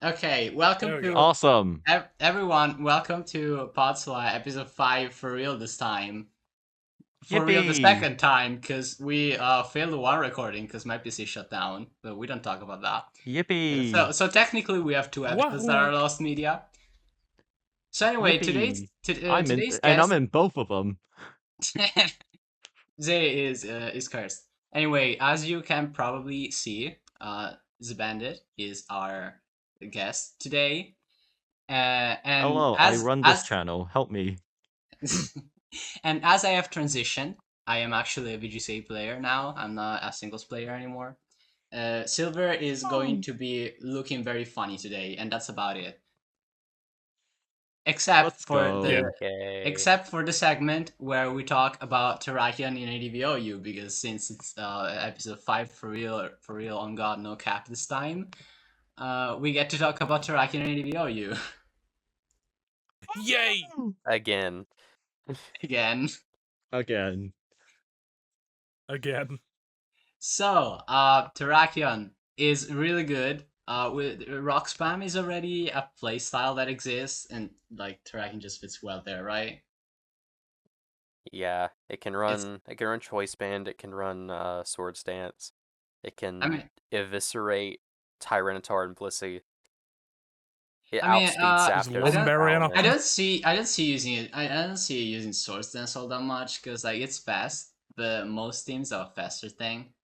Okay, welcome There we to go. Awesome. everyone. Welcome to Podsola, episode 5 for real this time. For real the Yippee. second time, because we failed the one recording because my PC shut down, but we don't talk about that. Yippee. So technically we have two episodes that Wahoo! are lost media. So anyway, Yippee. today's I'm guest in both of them. Zay is cursed. Anyway, as you can probably see, the bandit is our guest today. And Hello, I run this channel. Help me. and as I have transitioned, I am actually a VGC player now. I'm not a singles player anymore. Silver is going to be looking very funny today, and that's about it. Except Let's for go. the Yeah. except for the segment where we talk about terrakion in ADV OU, because since it's episode 5 for real on God no cap this time, we get to talk about terrakion in ADV OU Yay! Again. again. Again. Again. So, Terrakion is really good. With Rock Spam is already a playstyle that exists, and like Terrakion just fits well there, right? Yeah, it can run Choice Band, it can run Sword Stance, it can eviscerate Tyranitar and Blissey. It outspeeds Zapdos. I don't see using it. I don't see it using Sword Dance all that much because like it's fast, but most teams have a faster thing,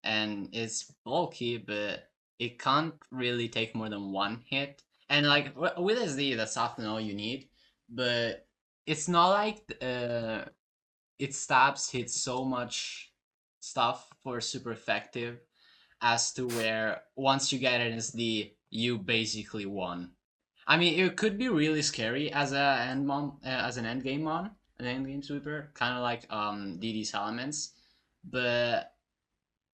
and it's bulky, but it can't really take more than one hit. And like with SD, that's often all you need, but it's not like its stabs hit so much stuff for super effective as to where once you get an SD, you basically won. I mean, it could be really scary as as an end game mon, an end game sweeper, kind of like DD's elements, but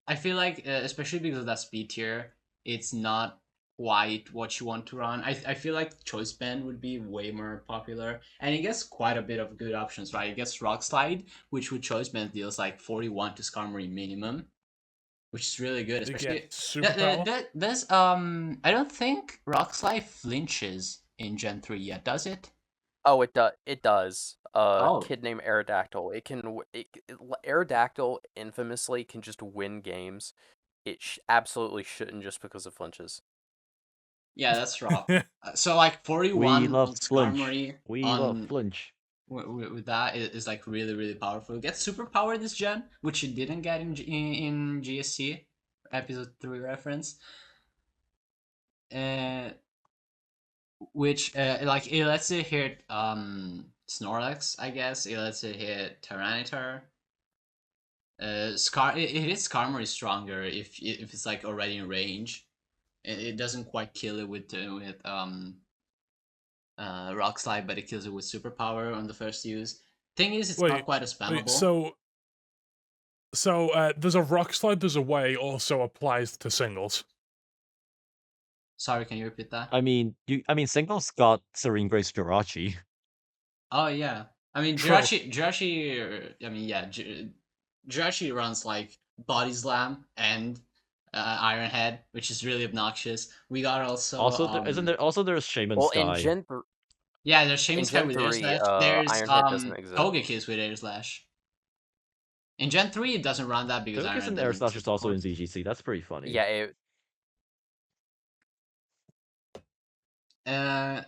I feel like, especially because of that speed tier, it's not quite what you want to run. I feel like Choice Band would be way more popular, and it gets quite a bit of good options, right? It gets Rock Slide, which with Choice Band deals like 41 to Skarmory minimum, which is really good. Especially there's I don't think Rock Slide flinches in Gen 3 yet, does it? Oh, it does. Oh. Kid named Aerodactyl. Aerodactyl infamously can just win games. It absolutely shouldn't just because of flinches. Yeah, that's rough. So like 41 We love Skarmory love flinch. With that is like really powerful. It gets super power this gen, which it didn't get in GSC episode 3 reference. Which like it lets it hit Snorlax, I guess. It lets it hit Tyranitar. It hits Skarmory stronger if it's like already in range. It doesn't quite kill it with Rock Slide, but it kills it with Superpower on the first use. Thing is, it's not quite as spammable. So there's a Rock Slide, there's a way also applies to singles. Sorry, can you repeat that? I mean, singles got Serene Grace Jirachi. Oh yeah, I mean Jirachi. I mean yeah, Jirachi runs like Body Slam and Iron Head, which is really obnoxious. We got isn't there there's Shaman Sky. In Gen 3. Yeah, there's Shaman Sky with Air Slash. There's Iron Head doesn't exist. Togekiss with Air Slash. In Gen 3, it doesn't run that because Togekiss and Air Slash is also in ZGC. That's pretty funny. Yeah.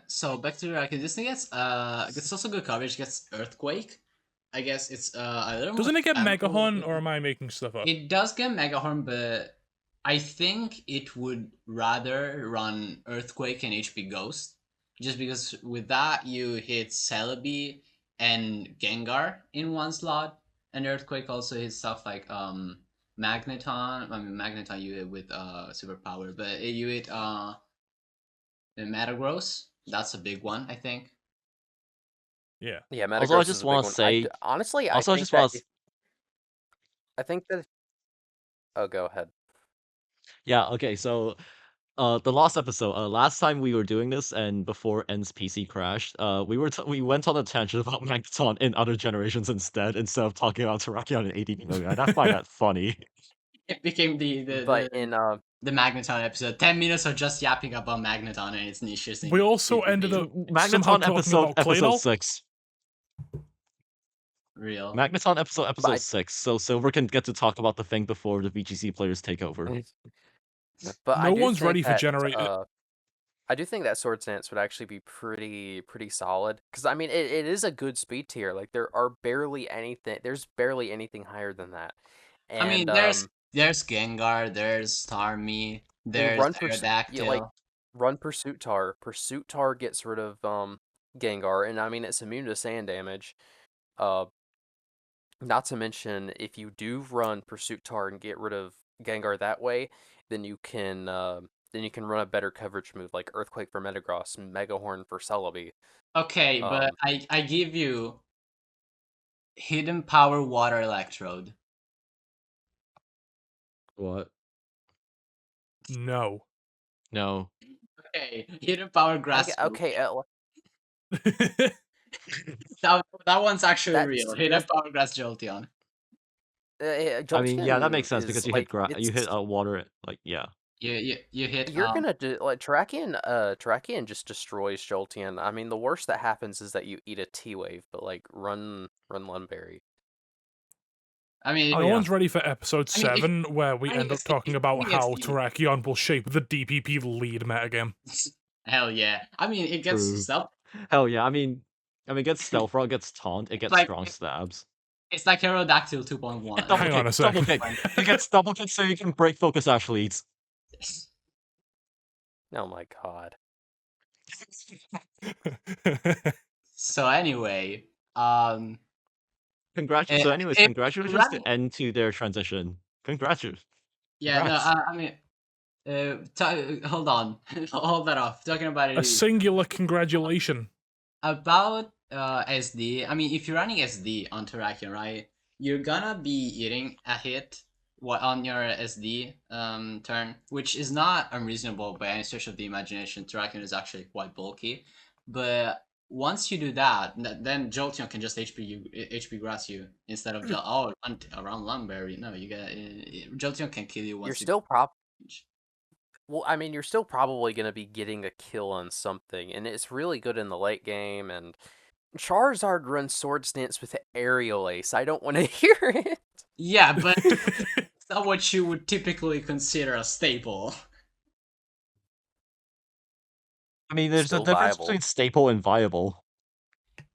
So back to Terrakion. This thing gets also good coverage. It gets Earthquake. I guess it's a little. Doesn't it get Megahorn, or am I making stuff up? It does get Megahorn, but I think it would rather run Earthquake and HP Ghost, just because with that you hit Celebi and Gengar in one slot, and Earthquake also hits stuff like Magneton. I mean Magneton you hit with Superpower, but you hit Metagross. That's a big one, I think. Yeah. Yeah, Metagross also, I just want to say... honestly, I think that... Oh, go ahead. Yeah, okay, so... the last episode, last time we were doing this, and before N's PC crashed, we went on a tangent about Magneton in other generations instead of talking about Terrakion and ADV OU, and I find that funny. It became But in the Magneton episode. 10 minutes of just yapping about Magneton and its niches. We also ended up somehow Magneton talking episode about Claydol. 6. Real. Magneton episode 6, so Silver can get to talk about the thing before the VGC players take over. But No one's ready for generate. I do think that Swords Dance would actually be pretty solid. Because, I mean, it is a good speed tier. Like, there's barely anything higher than that. And, I mean, there's Gengar, there's Starmie, there's Aerodactyl. Run Pursuit Tar. Pursuit Tar gets rid of Gengar, and I mean, it's immune to sand damage. Not to mention, if you do run Pursuit Tar and get rid of Gengar that way, then you can run a better coverage move like Earthquake for Metagross, Mega Horn for Celebi. Okay, but I give you Hidden Power Water Electrode. What? No. Okay, Hidden Power Grass. Okay. That one's actually real. Hidden Power Grass Jolteon. I mean, yeah, that makes sense because you hit water. Like, yeah. You hit. You're gonna do like Terrakion just destroys Jolteon. I mean, the worst that happens is that you eat a T-Wave, but like run Lunberry. I mean, no one's ready for episode 7, where we end up talking about how Terrakion will shape the DPP lead metagame. Hell yeah! I mean, it gets stealth. Hell yeah! I mean, it gets stealth rock, it gets taunt, it gets strong stabs. It's like Aerodactyl 2.1. Hang on a second. It gets double kick so you can break focus Ash leads. Oh my god. So anyway, congratulations to end to their transition. Congratulations. Yeah, no, I mean, hold on, hold that off. Talking about it. A singular congratulation. About SD. I mean, if you're running SD on Terrakion, right, you're gonna be eating a hit on your SD turn, which is not unreasonable by any stretch of the imagination. Terrakion is actually quite bulky, but once you do that, then Jolteon can just HP grass you instead of around Lumberry. No, you get Jolteon can kill you once. Well, I mean, you're still probably going to be getting a kill on something, and it's really good in the late game, and Charizard runs Swords Dance with Aerial Ace. I don't want to hear it. Yeah, but it's not what you would typically consider a staple. I mean, there's a difference between staple and viable.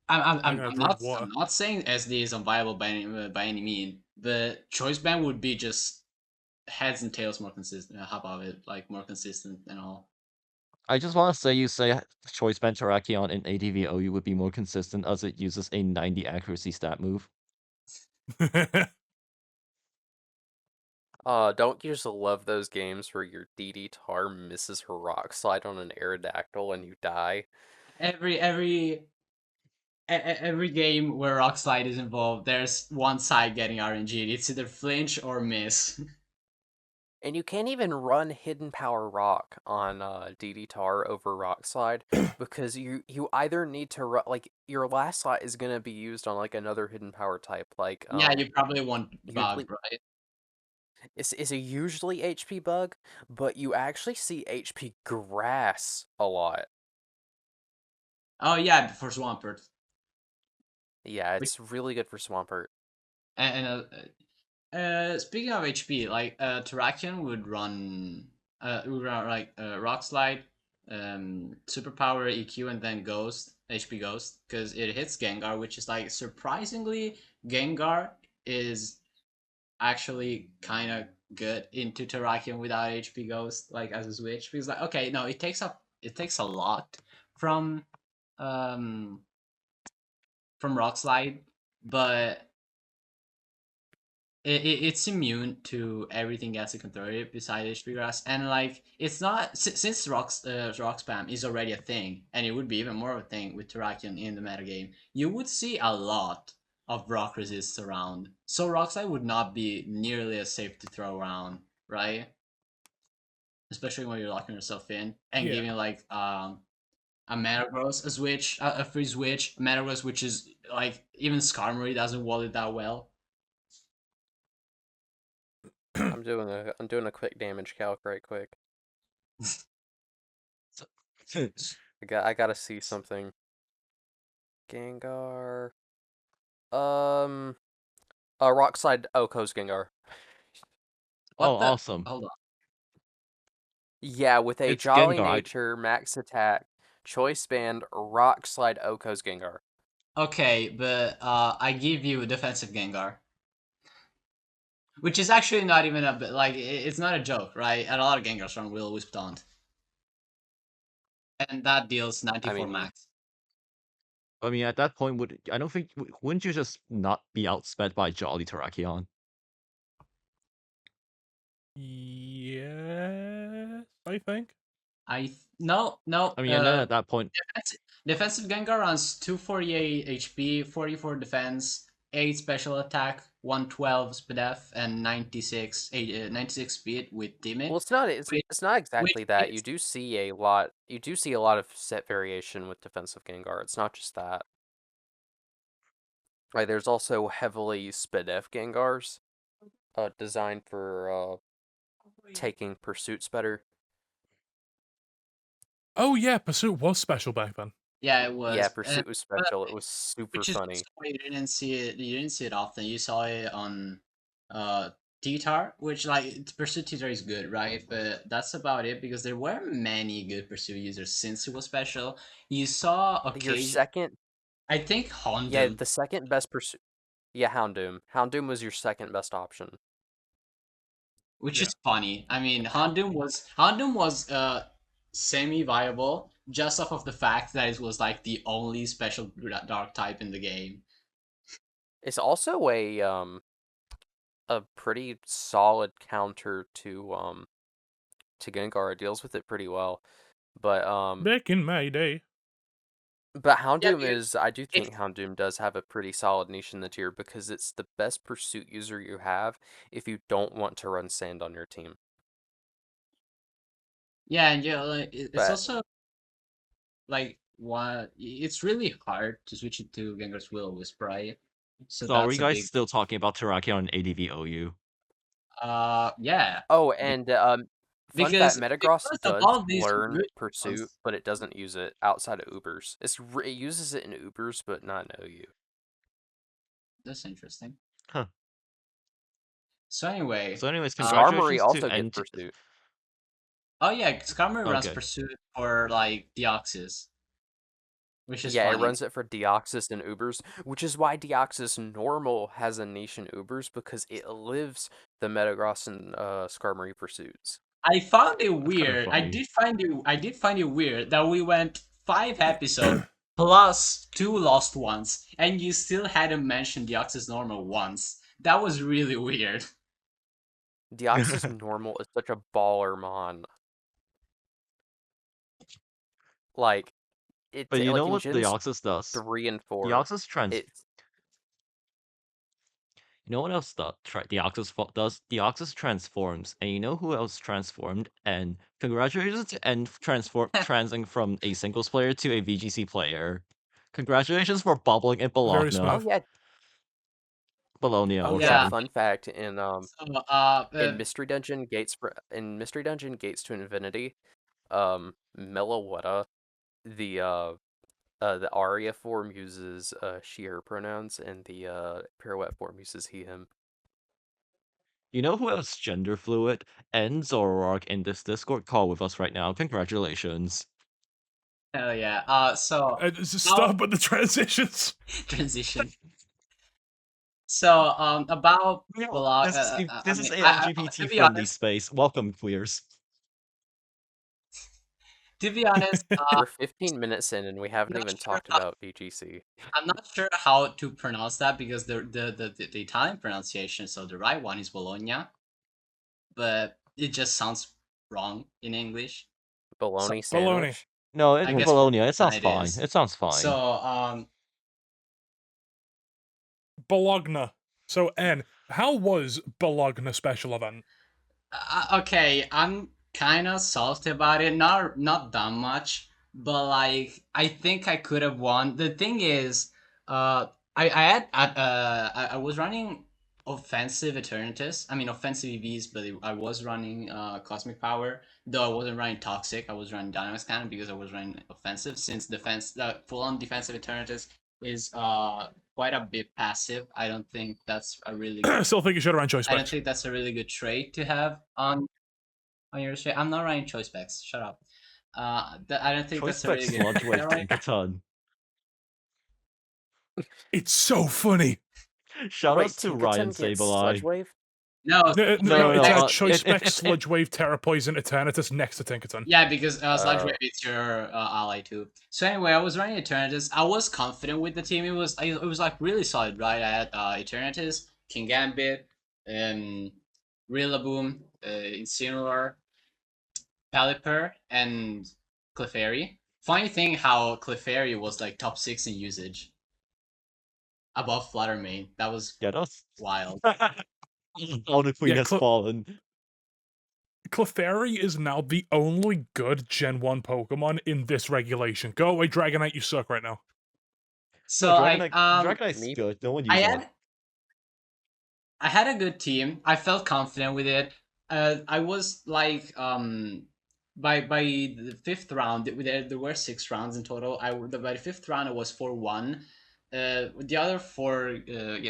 I'm not saying SD is unviable by any mean, but Choice Band would be just heads and tails more consistent. How about it? Like more consistent and all. I just want to say you say Choice Band Terrakion in ADV OU would be more consistent as it uses a 90 accuracy stat move. Don't you just love those games where your DD Tar misses her Rock Slide on an Aerodactyl and you die? Every game where Rock Slide is involved, there's one side getting RNG'd. It's either flinch or miss. And you can't even run Hidden Power Rock on DD Tar over Rock Slide because you either need to run, like, your last slot is going to be used on like another Hidden Power type, like yeah, you probably want Bug, right? It's a usually HP Bug, but you actually see HP Grass a lot. Oh yeah, for Swampert. Yeah, it's really good for Swampert. And speaking of HP, like Terrakion would run like Rock Slide, Superpower, EQ, and then Ghost, HP Ghost, because it hits Gengar, which is like surprisingly Gengar is actually kind of good into Terrakion without HP Ghost, like as a switch, because like okay, no, it takes a lot from Rock Slide, but it's immune to everything else you can throw it besides HP Grass, and like it's not since rock spam is already a thing, and it would be even more of a thing with Terrakion in the metagame. You would see a lot of rock resists around, so Rock Slide would not be nearly as safe to throw around, right? Especially when you're locking yourself in and giving like a Metagross, a free switch, Metagross, which is like even Skarmory doesn't wall it that well. I'm doing a quick damage calc right quick. I gotta see something. Gengar. Rockslide Coast Gengar. Oh, awesome. Hold on. Yeah, with a It's Jolly Gengar. Nature, Max Attack, Choice Band, Rockslide Coast Gengar. Okay, but I give you defensive Gengar. Which is actually not even a bit, like, it's not a joke, right? And a lot of Gengars from Will Wisp Taunt. And that deals 94 max. I mean, at that point, wouldn't you just not be outsped by Jolly Terrakion? Yes, I think. No. I mean, and then at that point, defensive Gengar runs 248 HP, 44 defense, 8 special attack, 112 speed F, and 96 speed with timid. Well, it's not exactly that. You do see a lot of set variation with defensive Gengar. It's not just that. Right, there's also heavily speed F Gengars, designed for taking pursuits better. Oh yeah, Pursuit was special back then. Yeah, it was. Yeah, Pursuit was special. It was super which is funny. why you didn't see it. You didn't see it often. You saw it on T-Tar, which, like, Pursuit T-Tar is good, right? But that's about it, because there were many good Pursuit users since it was special. You saw Your second, I think Houndoom. yeah, the second best Pursuit. Yeah, Houndoom. Houndoom was your second best option. Which is funny. I mean, Houndoom was semi-viable just off of the fact that it was like the only special dark type in the game. It's also a pretty solid counter to Gengar. It deals with it pretty well. But back in my day. But Houndoom I do think Houndoom does have a pretty solid niche in the tier, because it's the best Pursuit user you have if you don't want to run Sand on your team. Yeah, and it's also like it's really hard to switch it to Gengar's Will Wisp, right? So are you guys still talking about Terrakion and ADV OU? Yeah. Oh, and fun fact, Metagross does learn Pursuit, but it doesn't use it outside of Ubers. It uses it in Ubers, but not in OU. That's interesting. Huh. So anyways, congratulations also to gets Pursuit. Oh yeah, Skarmory runs Pursuit for like Deoxys. Which is funny. It runs it for Deoxys and Ubers, which is why Deoxys Normal has a niche in Ubers, because it lives the Metagross and Skarmory Pursuits. I found it weird. I did find it weird that we went 5 episodes plus 2 lost ones, and you still hadn't mentioned Deoxys Normal once. That was really weird. Deoxys Normal is such a baller mon. Like, it's but you like know what Gens Deoxys does? 3 and 4. Deoxys You know what else Deoxys does? Deoxys transforms, and you know who else transformed? And congratulations to N transing from a singles player to a VGC player. Congratulations for bubbling in Bologna. Oh yeah. Bologna. Oh yeah. Fun fact in Mystery Dungeon Gates to Infinity, Meloetta, the Aria form uses she, her pronouns, and the Pirouette form uses he, him. You know who else gender fluid? And Zoroark in this Discord call with us right now. Congratulations. Hell yeah. Stop with the transitions. Transition. So, about this is a LGBT friendly space. Welcome, queers. To be honest, we're 15 minutes in and we haven't even talked about VGC. I'm not sure how to pronounce that, because the Italian pronunciation, so the right one, is Bologna, but it just sounds wrong in English. Bologna sandwich. No, it's Bologna. It sounds fine. It sounds fine. So Bologna. So N, how was Bologna special event? Okay, I'm kind of salty about it. Not that much, but like I think I could have won. The thing is, I was running offensive Eternatus. I mean, offensive EVs, but I was running Cosmic Power. Though I wasn't running Toxic, I was running Dynamax Cannon because I was running offensive. Since full-on defensive Eternatus is quite a bit passive. I don't think that's a really. I still think you should run Choice Specs. I don't think that's a really good trait to have on your trait. I'm not running Choice Specs. Shut up. I don't think Choice that's a really Specs good. Sludge Wave Tinkaton. It's so funny. Shout Wait, out to Tinkaton Ryan gets Sableye. Sludge Wave? No, it's Choice Specs, Sludge Wave, Terra Poison, Eternatus next to Tinkaton. Yeah, because Sludge Wave is your ally too. So anyway, I was running Eternatus. I was confident with the team. It was like really solid, right? I had Eternatus, King Gambit, Rillaboom, Incineroar, Pelipper, and Clefairy. Funny thing how Clefairy was like top 6 in usage. Above Fluttermane. That was wild. Oh, the queen has fallen. Clefairy is now the only good Gen 1 Pokemon in this regulation. Go away, Dragonite, you suck right now. So no, Dragonite's good. No one uses it. I had a good team. I felt confident with it. I was like by the 5th round, there were 6 rounds in total. By the 5th round, I was 4-1. The other 4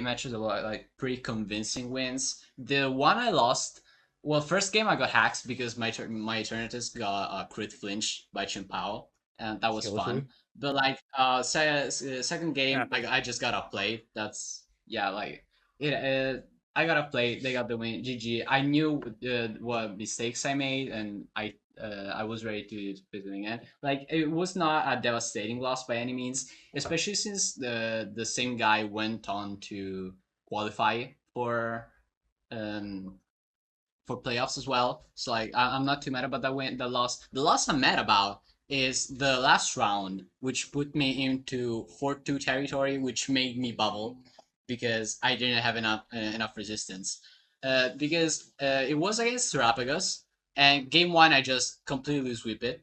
matches were like pretty convincing wins. The one I lost, well, first game I got hacks because my Eternatus got a crit flinch by Chimpao, and that was fun. But like second game, I just got a play. That's like it. I got a play. They got the win. GG. I knew what mistakes I made, and I was ready to put it again. Like, it was not a devastating loss by any means, especially since the same guy went on to qualify for playoffs as well. So like, I'm not too mad about that win. The loss I'm mad about is the last round, which put me into 4-2 territory, which made me bubble because I didn't have enough resistance. Because it was against Terrapagus, and game 1 I just completely sweep it.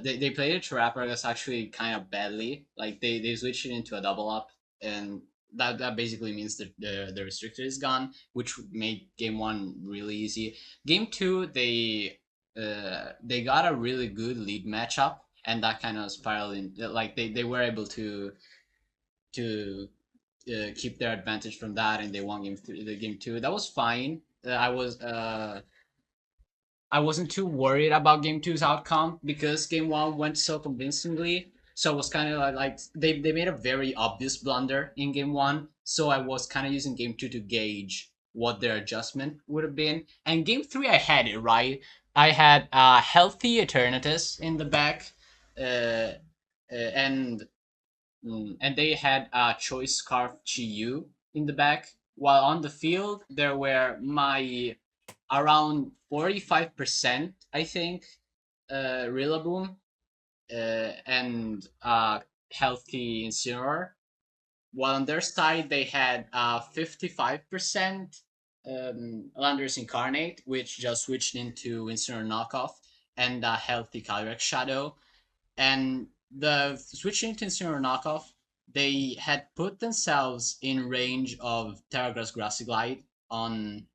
They played it Terrapagus actually kind of badly. Like they switched it into a double up, and that basically means that the restrictor is gone, which made game 1 really easy. Game 2 they got a really good lead matchup, and that kind of spiraled in. Like they were able to keep their advantage from that, and they won game 2. That was fine. I wasn't too worried about game 2's outcome because game 1 went so convincingly. So I was kind of like they made a very obvious blunder in game 1. So I was kind of using game 2 to gauge what their adjustment would have been. And game 3 I had it right. I had a healthy Eternatus in the back, and they had a Choice Scarf Chi-Yu in the back. While on the field there were my around 45%, I think, Rillaboom, and healthy Incineroar. While on their side, they had 55% Landorus Incarnate, which just switched into Incineroar Knockoff, and a healthy Calyrex Shadow. And the switching into Incineroar Knockoff, they had put themselves in range of Terragrass Grassy Glide on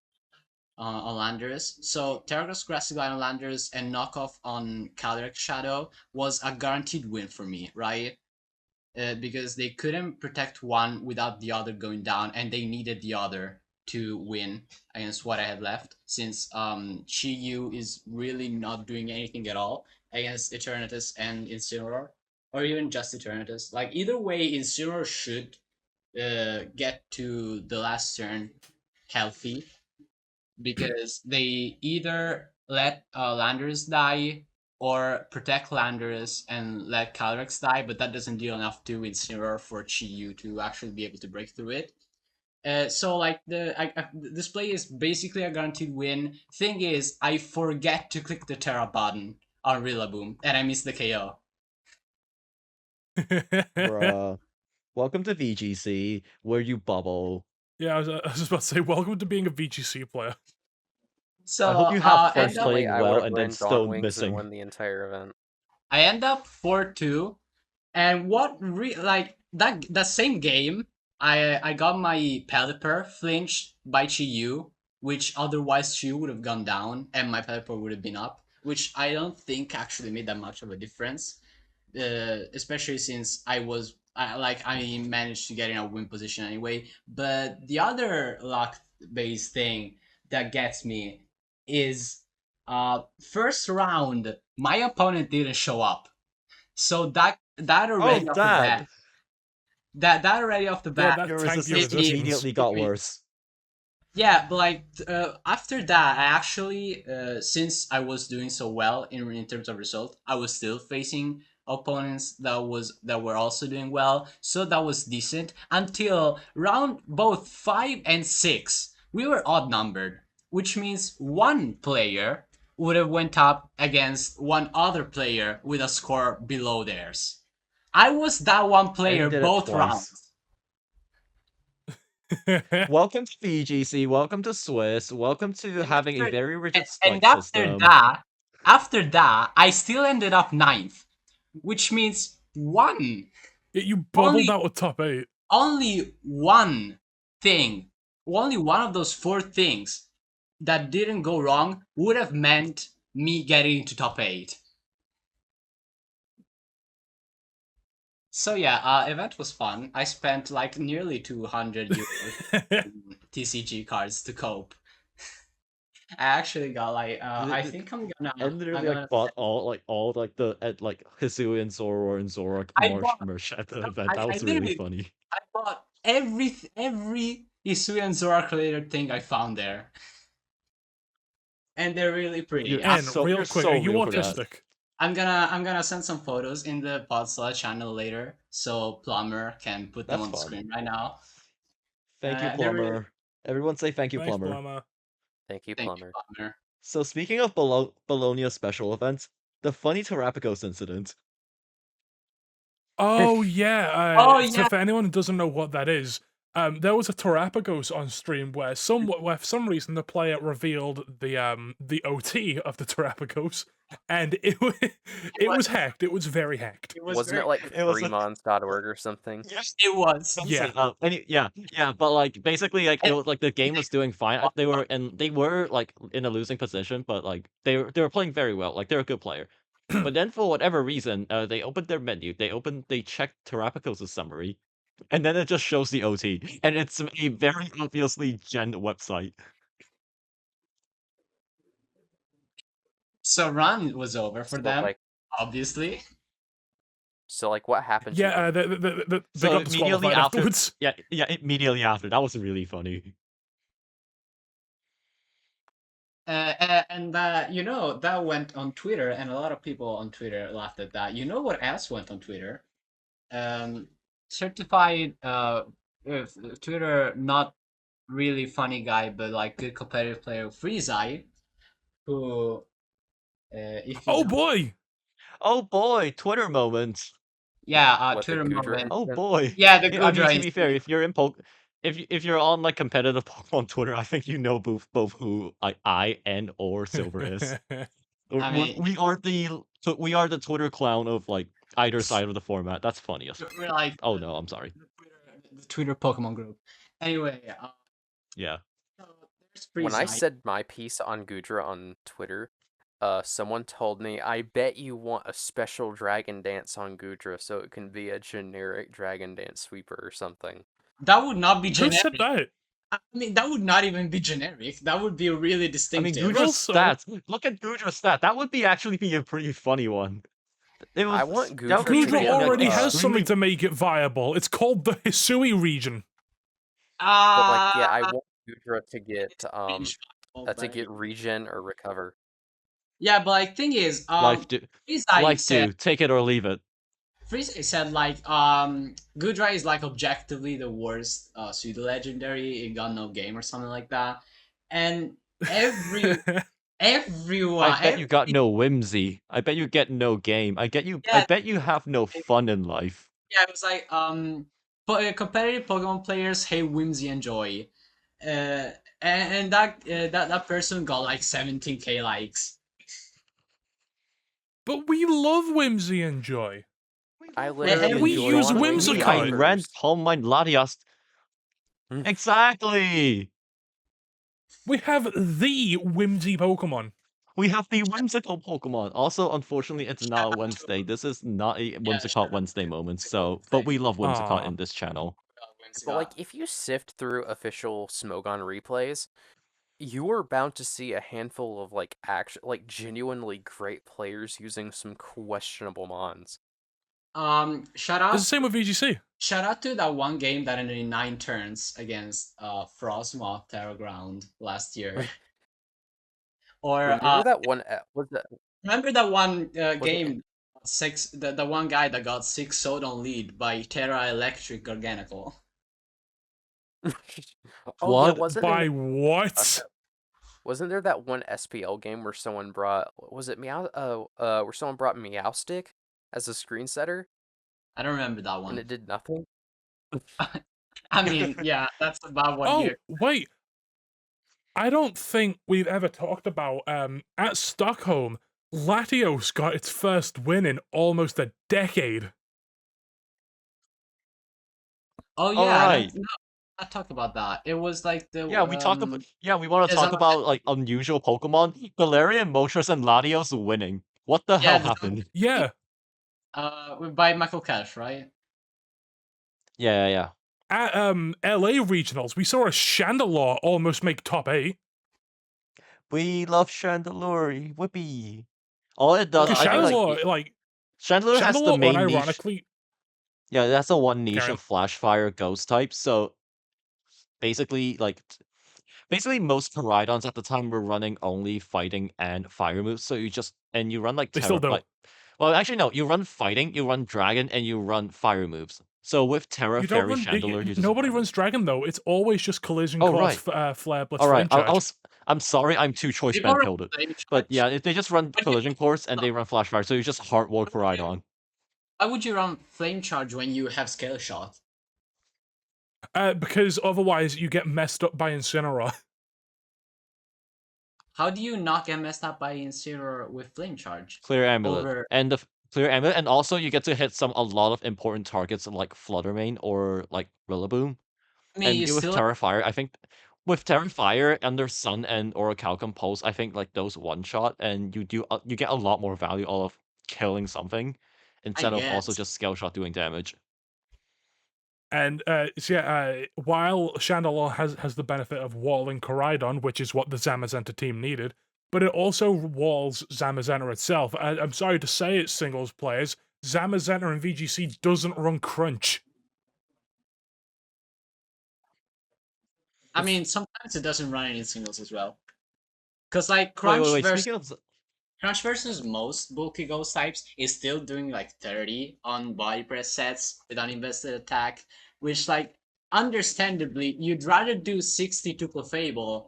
Landorus. So Terragrass Grassy Glide on Landorus and knockoff on Calyrex Shadow was a guaranteed win for me, right? Because they couldn't protect one without the other going down, and they needed the other to win against what I had left, since Chi-Yu is really not doing anything at all against Eternatus and Incineroar, or even just Eternatus. Like, either way, Incineroar should get to the last turn healthy, because they either let Landorus die or protect Landorus and let Calyrex die, but that doesn't deal enough to Incineroar for Chi-Yu to actually be able to break through it. So like this play is basically a guaranteed win. Thing is, I forget to click the Terra button on Rillaboom, and I miss the KO. Bruh. Welcome to VGC, where you bubble. Yeah, I was just about to say, welcome to being a VGC player. So I hope you have fun end up, playing well and then still Wings missing. and won the entire event. I end up 4-2, and what like that same game, I got my Pelipper flinched by Chiyu, which otherwise Chiyu would have gone down and my Pelipper would have been up, which I don't think actually made that much of a difference. Especially since I managed to get in a win position anyway. But the other luck based thing that gets me is first round my opponent didn't show up. So that already off the bat that already off the Yeah, bat Your that tanked your resistance resistance. immediately got worse. yeah, but like after that, I actually, since I was doing so well in terms of result, I was still facing opponents that were also doing well, so that was decent until round both 5 and 6. We were odd numbered, which means one player would have went up against one other player with a score below theirs. I was that one player did it both twice. rounds. Welcome to VGC, welcome to Swiss, welcome to having a very rigid spike and system. after that, I still ended up 9th, which means You bubbled out of top 8. Only one thing, only one of those 4 things that didn't go wrong would have meant me getting into top 8. So yeah, event was fun. I spent like nearly 200 euros in TCG cards to cope. I actually got like I think I'm gonna. I literally bought all the Hisui and Zoro and Zorak merch at the event. That was really funny. I bought every Hisui and Zorak related thing I found there, and they're really pretty. Real quick, are you autistic? I'm gonna send some photos in the Podsola channel later, so Plumber can put them on the screen right now. Thank you, Plumber. Everyone say thank you, Thanks, Plumber. Thank you, Plumber. So speaking of Bologna special events, the funny Terrapicos incident. Oh yeah. So for anyone who doesn't know what that is, there was a Terrapicos on stream where for some reason the player revealed the OT of the Terrapicos, and it was hacked. It was very hacked. Wasn't it like freemons.org or something? Yes, it was. Yeah. But like basically like it was like the game was doing fine. They were like in a losing position, but like they were playing very well. Like they're a good player. But then for whatever reason, they opened their menu. They checked Terrapicos' summary, and then it just shows the OT, and it's a very obviously gen website. So run was over for them, like, obviously. So like, what happened? Yeah, they got disqualified afterwards. Yeah, immediately after. That was really funny. And you know, that went on Twitter, and a lot of people on Twitter laughed at that. You know what else went on Twitter? Certified Twitter not really funny guy, but like good competitive player, Freezeye, who oh boy, Twitter moment. Yeah, Twitter moment. Oh boy. Yeah, the to be fair, if you're in if you're on like competitive Pokemon Twitter, I think you know both who I and or Silver is. I mean, we are the Twitter clown of like either side of the format. That's funniest. We're like, oh no, I'm sorry. The Twitter Pokemon group. Anyway, yeah. When I said my piece on Goodra on Twitter, someone told me, I bet you want a special Dragon Dance on Goodra so it can be a generic Dragon Dance sweeper or something. That would not be generic. Who said that? I mean, that would not even be generic. That would be really distinctive. I mean, Goodra's stats. Look at Goodra's stat. That would be actually be a pretty funny one. I want Goodra. Goodra already has something to make it viable. It's called the Hisui region. But like, yeah, I want Goodra to get regen or recover. Yeah, but like, thing is, life do, take it or leave it. Freeze said like Goodra is like objectively the worst pseudo legendary in Got No Game or something like that, and everyone. I bet you got no whimsy. I bet you get no game. I bet you have no fun in life. Yeah, it was like but competitive Pokemon players hate whimsy and joy, and that person got like 17k likes. But we love whimsy and joy. I literally we use whimsicott. I ran Palm Mine Latias. Exactly! We have the whimsy Pokemon. We have the whimsical Pokemon. Also, unfortunately, it's now Wednesday. This is not a Whimsicott Wednesday moment, so but we love Whimsicott in this channel. But like, if you sift through official Smogon replays, you are bound to see a handful of like genuinely great players using some questionable mons. Shout out. It's the same with VGC. Shout out to that one game that ended in 9 turns against Frostmoth Terraground last year. Or remember that one? Remember that one game? The one guy that got 6 Sodon lead by Terra Electric Garganical. What? By what? Wasn't there that one SPL game where someone brought where someone brought Meowstick as a screen setter? I don't remember that one. And it did nothing? I mean, yeah, that's about what Oh, wait. I don't think we've ever talked about, at Stockholm, Latios got its first win in almost a decade. Oh, yeah. Alright. I talked about that. It was like the... Yeah, we want to talk about, like, unusual Pokemon. Galarian, Moltres, and Latios winning. What the hell happened? Yeah. By Michael Cash, right? Yeah. At LA regionals, we saw a Chandelure almost make top 8. We love Chandelure, whippy. All it does, Because Chandelure, Chandelure has the main unironically... niche. Yeah, that's the one niche of Flash Fire Ghost type. So basically, most Koraidons at the time were running only fighting and fire moves. So you run like they still do. Well, actually no, you run fighting, you run dragon, and you run fire moves. So with Terra, Fairy, Chandelure, nobody runs dragon though. It's always just collision, flare, blitz, flame charge. I'm sorry, I'm too choice band killed it. But yeah, if they just run collision course and they run flash fire, so you just heartward Koraidon. Why would you run flame charge when you have scale shot? Because otherwise you get messed up by Incineroar. How do you not get messed up by Incineroar with flame charge? Clear Amulet. Clear Amulet, and also you get to hit a lot of important targets like Fluttermane or like Rillaboom. I mean, and with Terrafire, I think with Terrafire, Under Sun, and Orichalcum Pulse, I think like those one shot, and you get a lot more value out of killing something instead of also just scale shot doing damage. And while Chandelure has the benefit of walling Koraidon, which is what the Zamazenta team needed, but it also walls Zamazenta itself. I'm sorry to say it, singles players, Zamazenta in VGC doesn't run Crunch. I mean, sometimes it doesn't run any singles as well. Because, like, Crunch versus most bulky ghost types is still doing, like, 30 on body press sets with uninvested attack, which, like, understandably, you'd rather do 60 to Clefable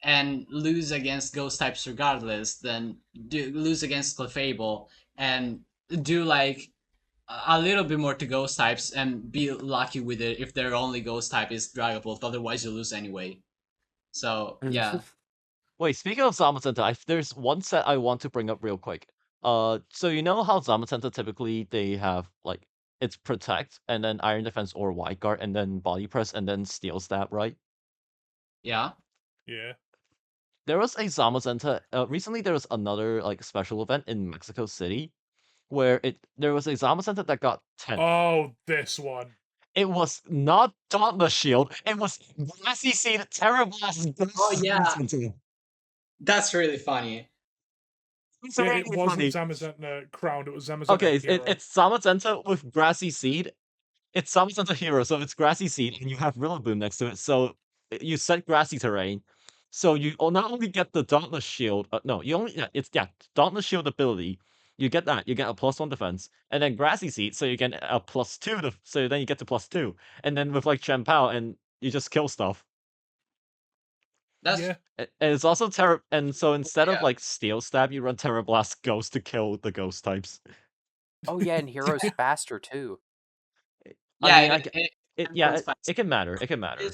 and lose against ghost types regardless than lose against Clefable and do, like, a little bit more to ghost types and be lucky with it if their only ghost type is Dragapult, otherwise you lose anyway. So, yeah. Wait, speaking of Zamazenta, there's one set I want to bring up real quick. So you know how Zamazenta typically they have like it's Protect and then Iron Defense or Wide Guard and then Body Press and then Steel Stab, right? Yeah. Yeah. There was a Zamazenta. Recently there was another like special event in Mexico City where there was a Zamazenta that got 10. Oh, this one. It was not Dauntless Shield. It was Grassy Seed Terra Blast. Oh yeah. That's really funny. It wasn't Zamazenta Crown, it was Zamazenta Okay, Hero. it's Zamazenta with Grassy Seed. It's Zamazenta Hero, so it's Grassy Seed, and you have Rillaboom next to it, so you set Grassy Terrain. So you not only get the Dauntless Shield, Dauntless Shield ability. You get that, you get a +1 defense, and then Grassy Seed, so you get a +2, so then you get to +2, and then with like Chien-Pao, and you just kill stuff. And it's also Terra, and so instead of like Steel Stab, you run Terra Blast Ghost to kill the ghost types. Oh yeah, and Hero's faster too. Yeah, it can matter. It can matter.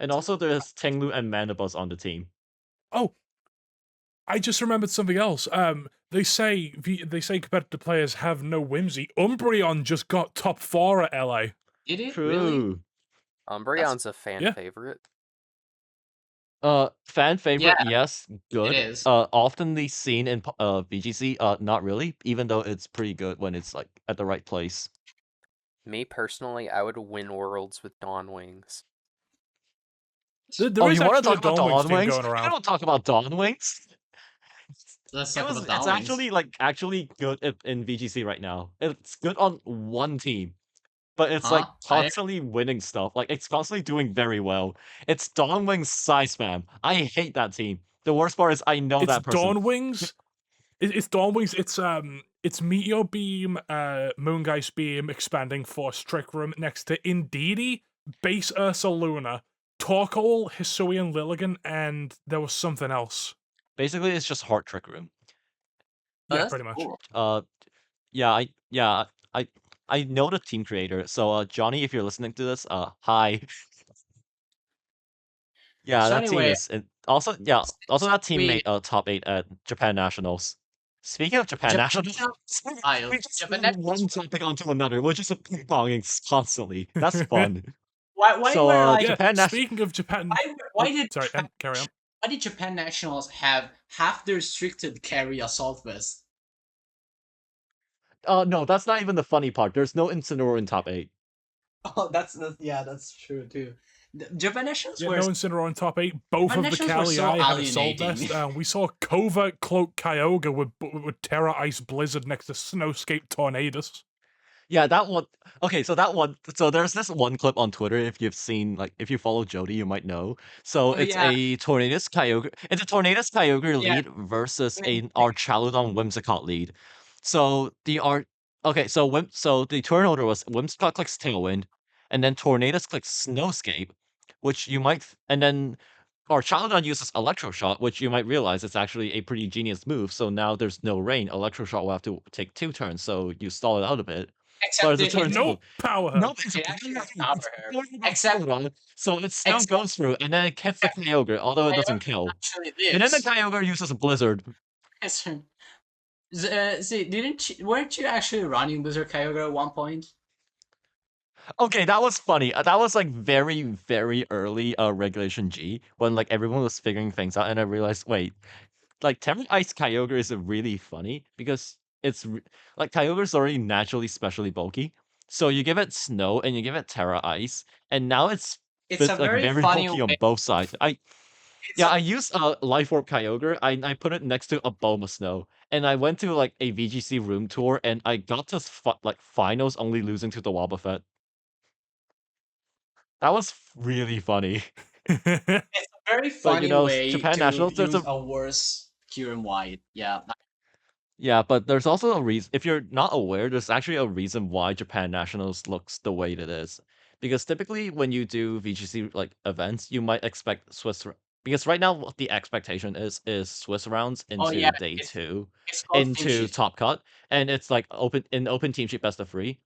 And also there's Tinglu and Manabuzz on the team. Oh, I just remembered something else. They say competitive players have no whimsy. Umbreon just got top 4 at LA. Did it? True. Really? Umbreon's a fan favorite. Fan favorite, Yeah, yes, good. it is. Oftenly seen in VGC, not really, even though it's pretty good when it's like at the right place. Me personally, I would win worlds with Dawn Wings. There is you want to actually a talk about Dawn Wings Dawn team Wings? going I around. don't talk about Dawn Wings. Let's talk about Dawn It's Wings. actually good in VGC right now. It's good on one team, but it's like Huh? constantly winning stuff. Like it's constantly doing very well. It's Dawn Wings size spam. I hate that team. The worst part is I know It's that person. Dawn Wings. It's Dawn Wings. It's Meteor Beam, Moongeist Beam, Expanding Force, Trick Room next to Indeedee, Base Ursaluna, Torkoal, Hisuian Lilligan, and there was something else. Basically, it's just Heart Trick Room. Yeah, pretty much. Cool. Yeah, I know the team creator. So, Johnny, if you're listening to this, hi. Yeah, So that team anyway, is also that team we made top 8 at Japan Nationals. Speaking of Japan Nationals, we just Japan move one topic onto another. We're just ping ponging constantly. That's fun. why So, were like Japan speaking of Japan, why did sorry, carry on. Why did Japan Nationals have half the restricted carry Assault Vest? No, that's not even the funny part. There's no Incineroar in top 8. Oh, that's true too. Japan Nationals Yeah, were no Incineroar in top 8. Both Japan of the Nationals were Kali so had Assault alienating. Vest. We saw Cove Cloak Kyogre with Terra Ice Blizzard next to Snowscape Tornadus. Yeah, that one. Okay, so that one. So there's this one clip on Twitter. If you've seen, like, if you follow Jody, you might know. So Oh it's yeah, a Tornadus Kyogre. It's a Tornadus Kyogre yeah. lead versus a Archaludon Whimsicott lead. So so the turn order was Whimsicott clicks Tailwind, and then Tornadus clicks Snowscape, which you might, and then Archaludon uses Electro Shot, which you might realize is actually a pretty genius move. So now there's no rain. Electro Shot will have to take 2 turns, so you stall it out a bit. But Except as a turn No 2, power. nope, it's a it actually it's power her. Except so it still goes through, and then it hits the Kyogre, although it doesn't kill. actually And then the lives. Kyogre uses a Blizzard. See, weren't you actually running Blizzard Kyogre at one point? Okay, that was funny. That was like very, very early Regulation G when like everyone was figuring things out, and I realized, wait, like Terra Ice Kyogre is really funny because like Kyogre is already naturally specially bulky, so you give it Snow and you give it Terra Ice, and now it's It's a like very very funny bulky on way. both sides. I used Life Orb Kyogre. I put it next to a Bulma Snow, and I went to like a VGC room tour, and I got to like finals only losing to the Wobbuffet. That was really funny. It's a very But you funny know, way Japan to Nationals, there's use a a worse Kieran White. Yeah. yeah, but there's also a reason. If you're not aware, there's actually a reason why Japan Nationals looks the way it is. Because typically, when you do VGC like events, you might expect because right now what the expectation is Swiss rounds Oh yeah, into day 2, it's called Team into Sheet. top cut, and it's like open team sheet best of 3.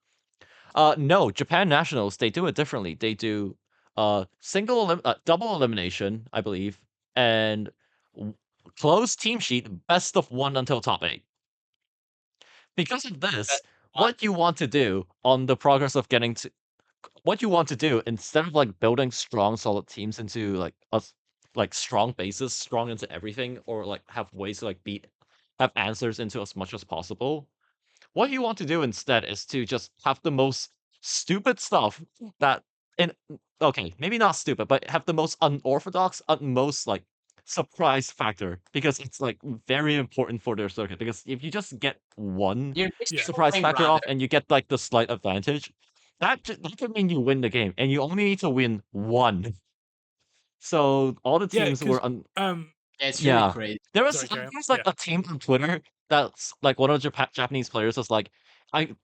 No, Japan Nationals, they do it differently. They do double elimination, I believe, and closed team sheet best of 1 until top 8. Because of this, what you want to do on the progress of getting to what you want to do instead of like building strong solid teams into like like strong bases, strong into everything, or like have ways to like have answers into as much as possible. What you want to do instead is to just have the most stupid stuff that in okay, maybe not stupid, but have the most unorthodox, most like surprise factor because it's like very important for their circuit. Because if you just get one You're surprise destroying factor rather. off and you get like the slight advantage, that can mean you win the game, and you only need to win one. So all the Yeah, teams were Yeah, it's really yeah. crazy. Sorry, carry on. There's like a team on Twitter that's like one of the Japanese players was like,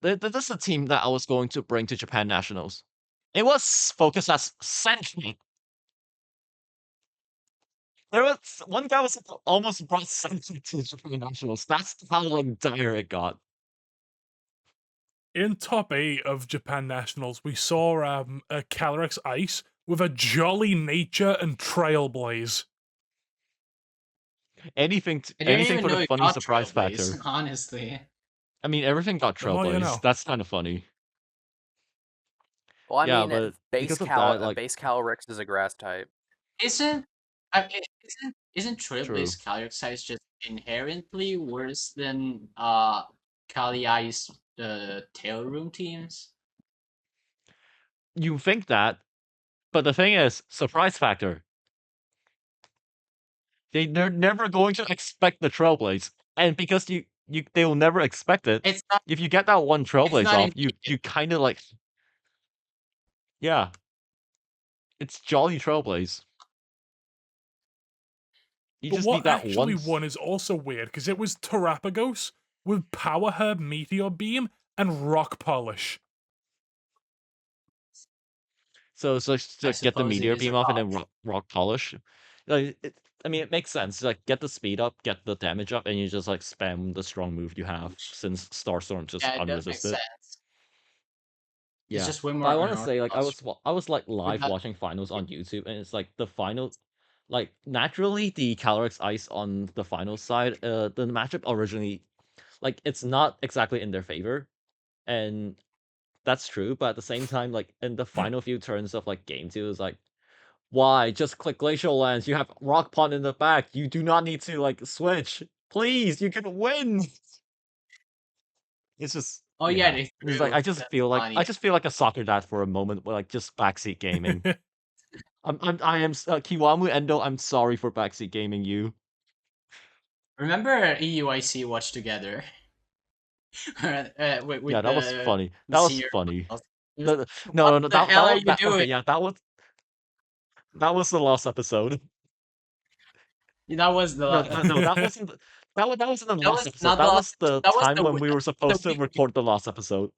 this is a team that I was going to bring to Japan Nationals. It was focused as Sentry. There was one guy was almost brought Sentry to Japan Nationals. That's how like dire it got. In top 8 of Japan Nationals, we saw a Calyrex Ice with a Jolly Nature and Trailblaze. Anything I didn't for even the know it funny got surprise Trailblaze, factor. honestly. I mean, everything got The more Trailblaze. you know. That's kind of funny. Well, I Yeah, mean, but because of that, like, base Calyrex is a grass type. Isn't isn't true. trail-based Calyrex just inherently worse than Kali-I's tail room teams? You think that, but the thing is, surprise factor. They're never going to expect the Trailblaze, and because they will never expect it. It's not. If you get that one It's Trailblaze not off, indicative. you kind of like, yeah, it's jolly Trailblaze. You But just what need that actually one. won is also weird because it was Terrapagos with Power Herb Meteor Beam and Rock Polish. So it's like I to get the suppose it meteor is a beam off and then rock. rock polish. Like I mean, it makes sense. Like get the speed up, get the damage up, and you just like spam the strong move you have since Starstorm's just Yeah, it does make unresisted. sense. It's Yeah, just way but more I want to say like unorthodox. I was like With live that, watching finals on YouTube, and it's like the final, like naturally the Calyrex Ice on the finals side, the matchup originally, like it's not exactly in their favor, and that's true. But at the same time, like in the final few turns of like game two, is like why? Just click Glacial Lens. You have Rock Pond in the back. You do not need to like switch. Please, you can win. It's just oh yeah, yeah. they It's like threw. That's I funny. just feel like a soccer dad for a moment, with like just backseat gaming. I am Kiwamu Endo. I'm sorry for backseat gaming you. Remember EUIC Watch Together? Yeah, With that was the funny. That was senior funny. finals. It was, No, what no, the hell are you that okay. doing? Yeah, that was the last episode. That was the No, that wasn't. That wasn't the that last was episode. not the That last was episode. the That was time when we were the supposed to week, record the last episode.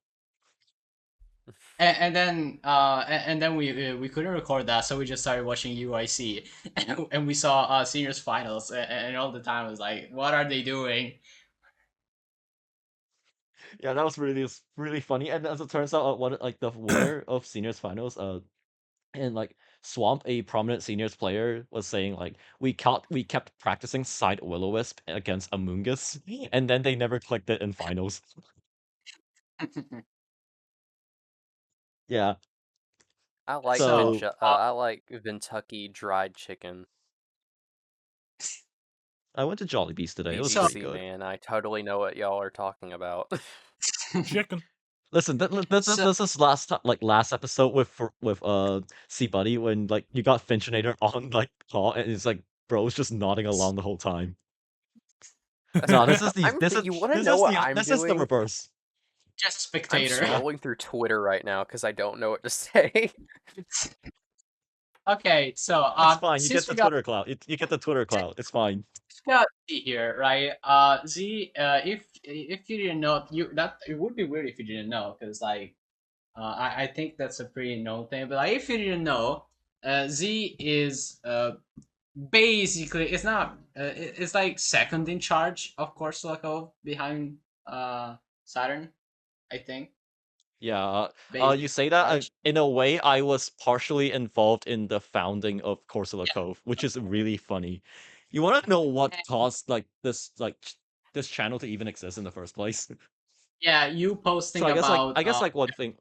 and then we couldn't record that, so we just started watching UIC, and we saw seniors finals, and all the time was like, what are they doing? Yeah, that was really funny. And as it turns out, one like the winner of seniors finals, and like Swamp, a prominent seniors player, was saying like we kept practicing side Will-O-Wisp against Amoongus, and then they never clicked it in finals. Yeah. So I like Kentucky dried chicken. I went to Jollibee's today. It was pretty VGC, good. man, I totally know what y'all are talking about. Chicken. Listen, this is last episode with Cbutty when like you got Finchinator on like call and it's like bro's just nodding along the whole time. No, this is You want to know what I'm this is the doing? reverse. just I'm spectator. scrolling through Twitter right now because I don't know what to say. Okay, so It's fine. You get since the we got Twitter clout. You get the Twitter clout. It's fine. Z here, right? Z, if you didn't know, that it would be weird if you didn't know, because like I think that's a pretty known thing. But like, if you didn't know, Z is basically it's not it's like second in charge of Corsola Cove behind Saturn, I think. Yeah. Based You say that charge. in a way, I was partially involved in the founding of Corsola Cove, which is really funny. You want to know what caused like this channel to even exist in the first place? Yeah, you So posting about I guess like one thing,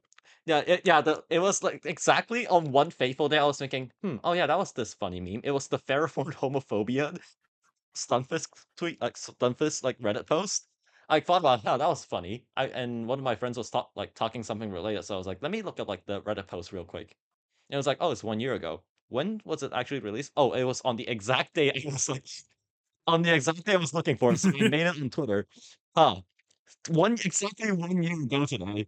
it was like exactly on one fateful day I was thinking, oh yeah, that was this funny meme. It was the Ferrophone homophobia Stunfisk tweet, like Stunfisk like Reddit post. I thought about how that was funny. And one of my friends was talking something related, so I was like, let me look at like the Reddit post real quick. And it was like, oh, it's 1 year ago. When was it actually released? Oh, it was on the exact day I was like on the exact day I was looking for it. So I made it on Twitter. Huh. Exactly 1 year ago today.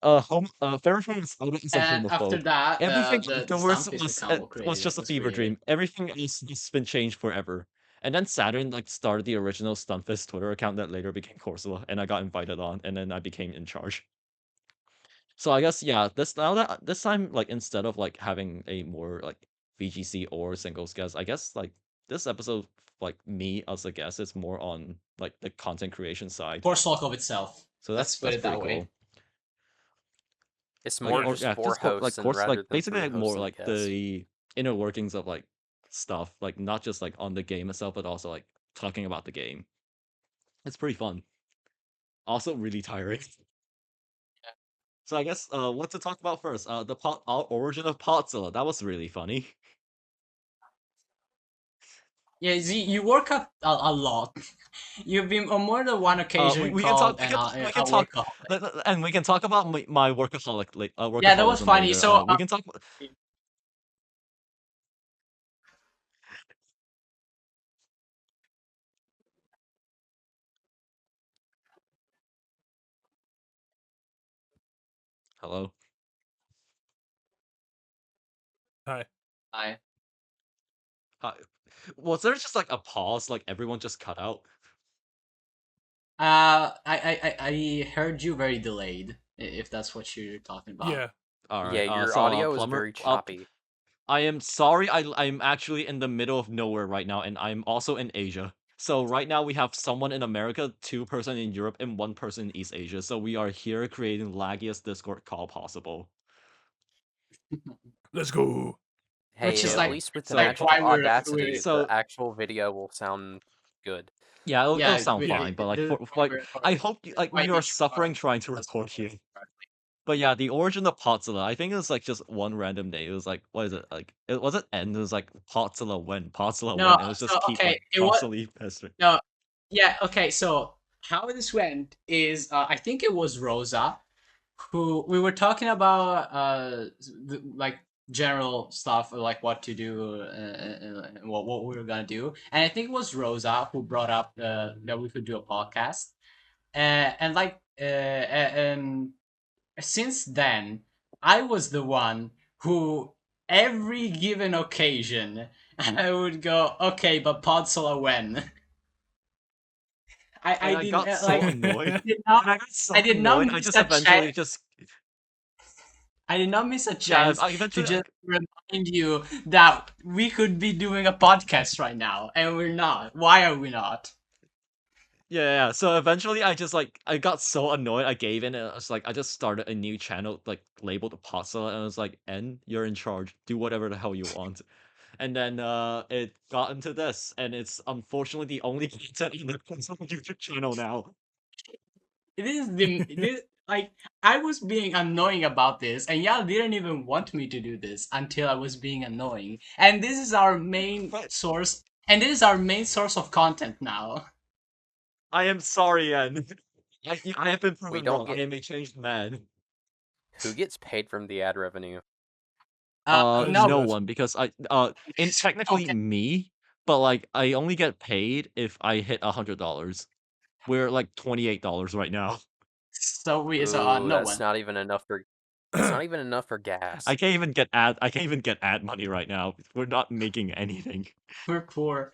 Ferrophone was outed as a and after homophobe. that Everything the afterwards Stumpfish was account just a was fever created. dream. Everything else has been changed forever. And then Saturn like started the original Stunfist Twitter account that later became Corsola, and I got invited on, and then I became in charge. So I guess yeah, this time like instead of like having a more like VGC or singles guest, I guess like this episode like me as a guest is more on like the content creation side. For Solkov itself. So Let's put that's it pretty that way. cool. It's Like more or just yeah, four hosts and course like rather than basically three like hosts more and a like guest. the inner workings of like stuff, like not just like on the game itself, but also like talking about the game. It's pretty fun. Also really tiring. So I guess what to talk about first? The origin of Podsola. That was really funny. Yeah, you work out a lot. You've been on more than one occasion We can talk. called We an we can a talk, workaholic. and we can talk about my Yeah, that was workaholism funny. later. So We can talk. Hello. Hi. I Hi. Was there just like a pause? Like everyone just cut out. I heard you very delayed, if that's what you're talking about. Yeah. All Yeah, right. your So audio is Plumber. very choppy. I am sorry. I'm actually in the middle of nowhere right now, and I'm also in Asia. So right now we have someone in America, 2 person in Europe, and 1 person in East Asia. So we are here creating laggiest Discord call possible. Let's go. Which Hey, is at like least with it's an like So why actual we're Audacity, the so actual video will sound good. yeah, it'll yeah sound fine. But like this is for why like, we're I recording. hope This is like why we are each suffering trying to has record here. correctly. But yeah, the origin of Potsula, I think it was like just one random day. It was like, what is it? Like, it wasn't end. It was like Potsula when, Potsula No, when. It was so just keep okay, like it was constantly pestering. no, yeah, okay. So how this went is, I think it was Rosa who we were talking about, like general stuff, like what to do, and what we were gonna do, and I think it was Rosa who brought up that we could do a podcast, and like, and since then, I was the one who every given occasion I would go, okay, but Podsola when? I And I didn't got so like annoyed. I did not And I got so I did not annoyed. I miss just a chance. eventually just I did not miss a yeah. chance I to eventually just remind you that we could be doing a podcast right now, and we're not. Why are we not? yeah. So eventually, I got so annoyed. I gave in. And I was like, I just started a new channel like labeled Podsola, and I was like, "N, you're in charge. Do whatever the hell you want." And then it got into this, and it's unfortunately the only content on the Corsola YouTube channel now. This like I was being annoying about this, and y'all didn't even want me to do this until I was being annoying. And this is our main But source, and this is our main source of content now. I am sorry, N. I have been We proven don't wrong. I get am a changed man. who gets paid from the ad revenue. No, No Good. one, because in technically okay. me, but like I only get paid if I hit $100. We're like $28 right now. So Ooh, no one. that's not even enough for gas. I can't even get ad money right now. We're not making anything. We're poor.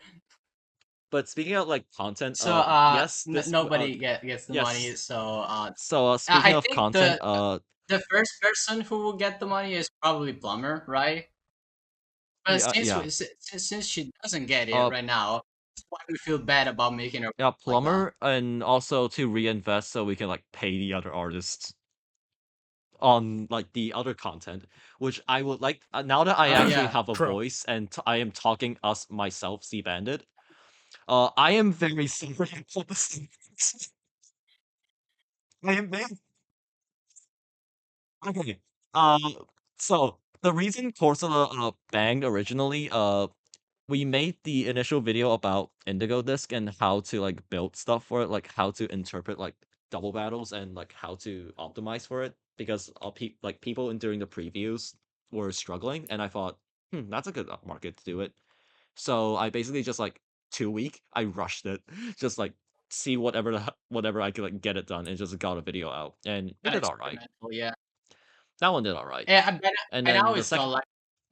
But speaking of like content, So yes, nobody gets the money. yes. So So speaking I of think content, the first person who will get the money is probably Plumber, right? But yeah, yeah. since she doesn't get it Uh, right now, that's why we feel bad about making her yeah, like that. Plumber, and also to reinvest so we can like pay the other artists on like the other content, which I would like now that I Oh actually yeah. have a True. voice and I am talking us myself, C Bandit. I am very sorry for this. I am very okay. Uh, so the reason Corsola banged originally, we made the initial video about Indigo Disc and how to like build stuff for it, like how to interpret like double battles and like how to optimize for it because people in during the previews were struggling, and I thought, that's a good market to do it. So I basically just like 2 week, I rushed it, just like see whatever I could like get it done, and just got a video out, and it That did all right. experimental, yeah. That one did all right, Yeah, and by now then the it's got second like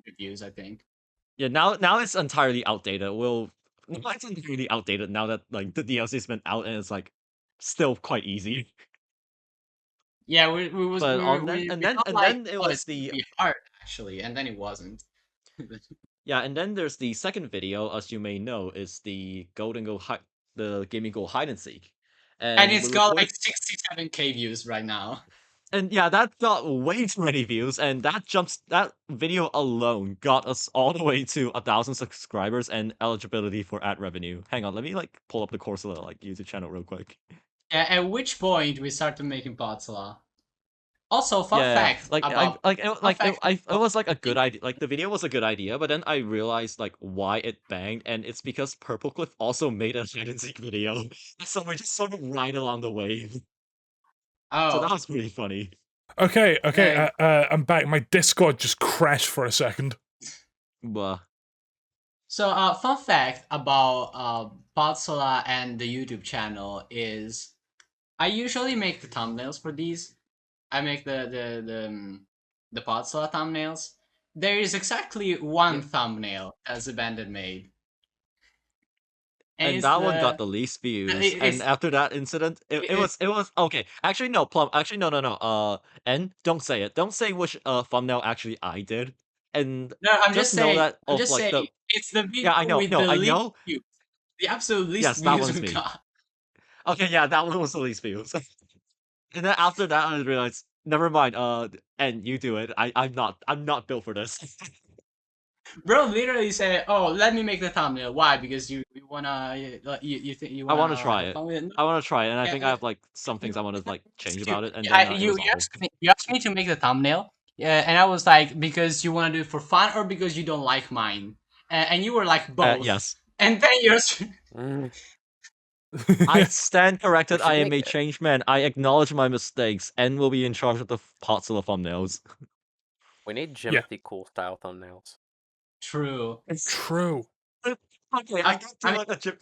reviews, I think. yeah, now it's entirely outdated. Now it's entirely outdated now that like the DLC's been out and it's like still quite easy. Yeah, we was But on then we felt and like, then it oh, was it's gonna the be hard actually, and then it wasn't. yeah, and then there's the second video, as you may know, is the the gaming goal hide and seek, And and it's we got like recorded 67K views right now. and yeah, that got way too many views, and that video alone got us all the way to 1,000 subscribers and eligibility for ad revenue. Hang on, let me like pull up the Corsola like YouTube channel real quick. Yeah, at which point we started making Podsola. Also, fun fact about it was like a good idea. Like the video was a good idea, but then I realized like why it banged, and it's because Purple Cliff also made a hide and seek video, so we just sort of ride along the wave. So that was pretty funny. Okay, I'm back. My Discord just crashed for a second. So, fun fact about Podsola and the YouTube channel is, I usually make the thumbnails for these. I make the Podsola thumbnails. There is exactly one thumbnail as Abandoned made. And that one got the least views. And after that incident, it was okay. Actually, no, Plum. Actually, no. And don't say it. Don't say which thumbnail actually I did. And no, I'm just saying. That I'm just saying. It's the video with the least views. The absolute least views we got. Okay, yeah, that one was the least views. And then after that, I realized, never mind. And you do it. I'm not built for this. Bro literally said, "Oh, let me make the thumbnail." Why? Because you wanna you think you wanna. I want to try it. I want to try it, and I think I have like some things I want to like change about it. And then you asked me to make the thumbnail, and I was like, because you want to do it for fun or because you don't like mine, and you were like both. Yes. And then you're. I stand corrected. I am a changed man. I acknowledge my mistakes and will be in charge of the Podsola thumbnails. We need Jimothy cool style thumbnails. True. It's true. Okay, I did do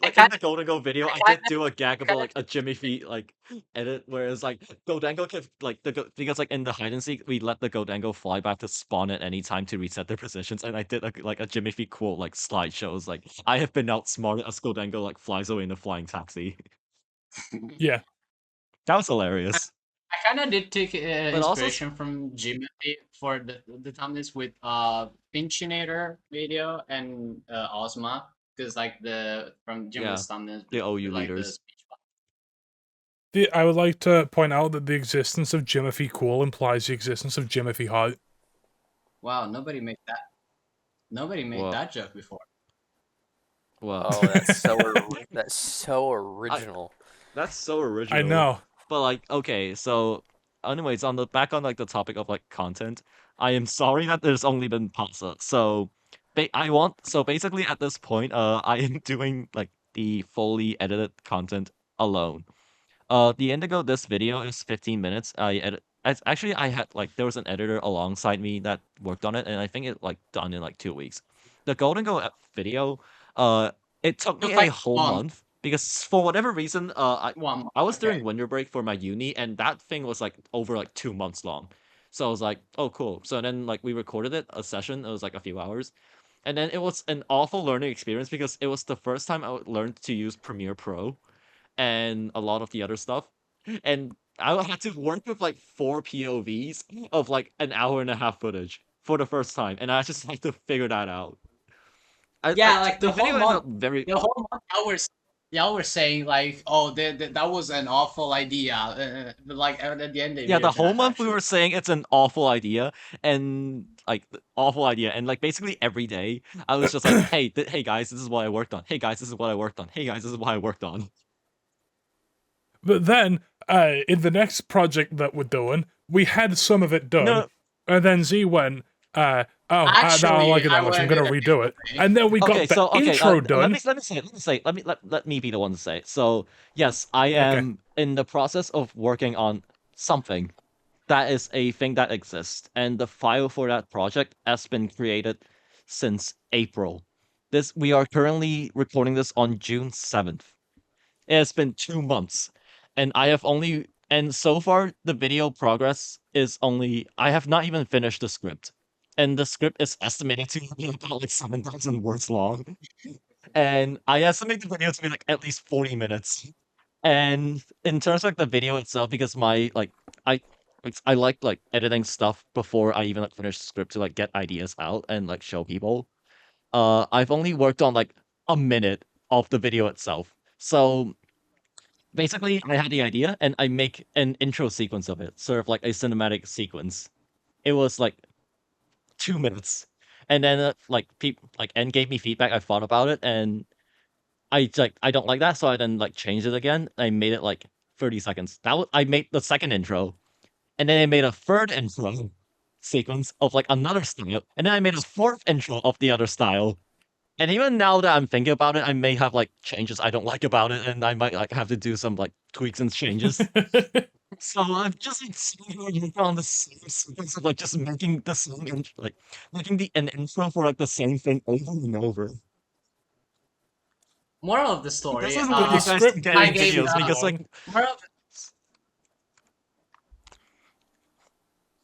like in the Golden Go video, I did do a gag about like a Jimmy Feet like edit, whereas like Goldango can like because like in the hide and seek we let the Goldango fly back to spawn at any time to reset their positions, and I did like a Jimmy Feet quote like slideshows like I have been outsmarted as Goldango like flies away in a flying taxi. Yeah, that was hilarious. I kind of did take inspiration from Cbutty for the thumbnails with Pinchinator video and Ozma, because like from Cbutty's thumbnails, the OU like leaders. I would like to point out that the existence of Jimothy Cool implies the existence of Jimothy Hot. Wow, nobody made that. Nobody made that joke before. Well, oh, that's so original. That's so original. I know. But like, okay, so anyways, back on like the topic of like content, I am sorry that there's only been pasta. So basically at this point, I am doing like the fully edited content alone. The Indigo this video is 15 minutes. I had like there was an editor alongside me that worked on it, and I think it like done in like 2 weeks. The Golden Go video, it took me a whole month. Because for whatever reason, I was during winter break for my uni, and that thing was like over like 2 months long. So I was like, oh cool. So then like we recorded a session. It was like a few hours, and then it was an awful learning experience because it was the first time I learned to use Premiere Pro, and a lot of the other stuff, and I had to work with like 4 POVs of like an hour and a half footage for the first time, and I just had to figure that out. The whole month y'all were saying like, oh, that was an awful idea. Like at the end of the whole month we were saying it's an awful idea, and like awful idea, and like basically every day I was just like, hey guys, this is what I worked on. Hey guys, this is what I worked on. Hey guys, this is what I worked on. But then, in the next project that we're doing, we had some of it done, and then Z went, now I don't like it that much, I'm gonna redo it. And then we got the intro done. Let me be the one to say it. So, yes, I am in the process of working on something. That is a thing that exists, and the file for that project has been created since April. We are currently recording this on June 7th. It has been 2 months. And so far the video progress is I have not even finished the script. And the script is estimated to be about like 7,000 words long. And I estimate the video to be like at least 40 minutes. And in terms of like the video itself, because I like editing stuff before I even like finish the script to like get ideas out and like show people. I've only worked on like a minute of the video itself. So basically, I had the idea, and I make an intro sequence of it, sort of like a cinematic sequence. It was like 2 minutes, and then N gave me feedback. I thought about it, and I don't like that, so I then like changed it again. I made it like 30 seconds. I made the second intro, and then I made a third intro sequence of like another style, and then I made a fourth intro of the other style. And even now that I'm thinking about it, I may have like changes I don't like about it, and I might like have to do some like tweaks and changes. So I'm just like sitting on the same sequence of like just making the same like making an intro for like the same thing over and over. Moral of the story, This is what you guys script get I in gave videos that because like one. Moral of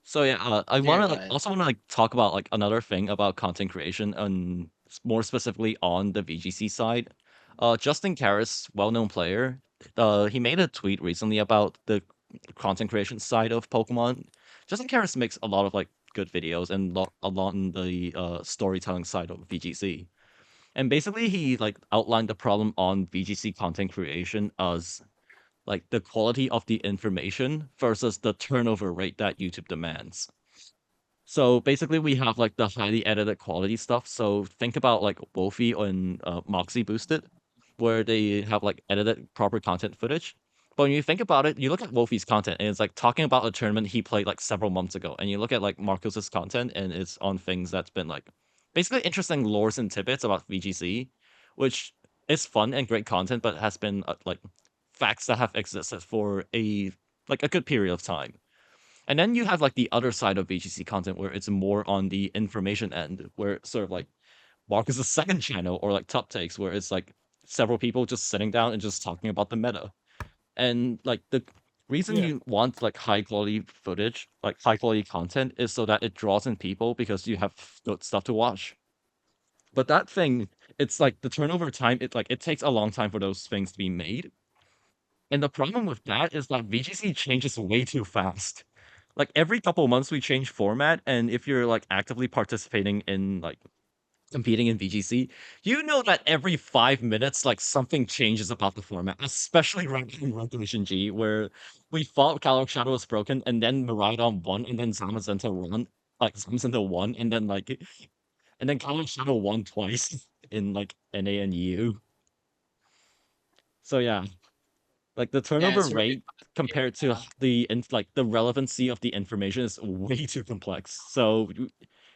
so yeah, I Yeah, want to go like ahead. also want to like talk about like another thing about content creation and more specifically on the VGC side. Justin Karras, well-known player, he made a tweet recently about the content creation side of Pokemon. Justin Karras makes a lot of like good videos and a lot on the storytelling side of VGC. And basically he like outlined the problem on VGC content creation as like the quality of the information versus the turnover rate that YouTube demands. So basically, we have like the highly edited quality stuff. So think about like Wolfie and Moxie Boosted, where they have like edited proper content footage. But when you think about it, you look at Wolfie's content and it's like talking about a tournament he played like several months ago. And you look at like Marcos's content and it's on things that's been like basically interesting lores and tidbits about VGC, which is fun and great content, but has been like facts that have existed for a good period of time. And then you have like the other side of VGC content where it's more on the information end, where it's sort of like Marcus's second channel or like top takes, where it's like several people just sitting down and just talking about the meta. And like the reason Yeah. you want like high quality footage, like high quality content, is so that it draws in people because you have good stuff to watch. But that thing, it's like the turnover time, it takes a long time for those things to be made. And the problem with that is that VGC changes way too fast. Like every couple months we change format, and if you're like actively participating in like competing in VGC, you know that every 5 minutes like something changes about the format, especially right in Regulation G, where we thought Caloric Shadow was broken, and then Miraidon won, and then Zamazenta won, and then Caloric Shadow won twice in like NA and EU. So yeah, like the Yeah, turnover it's really rate compared to the relevancy of the information is way too complex. So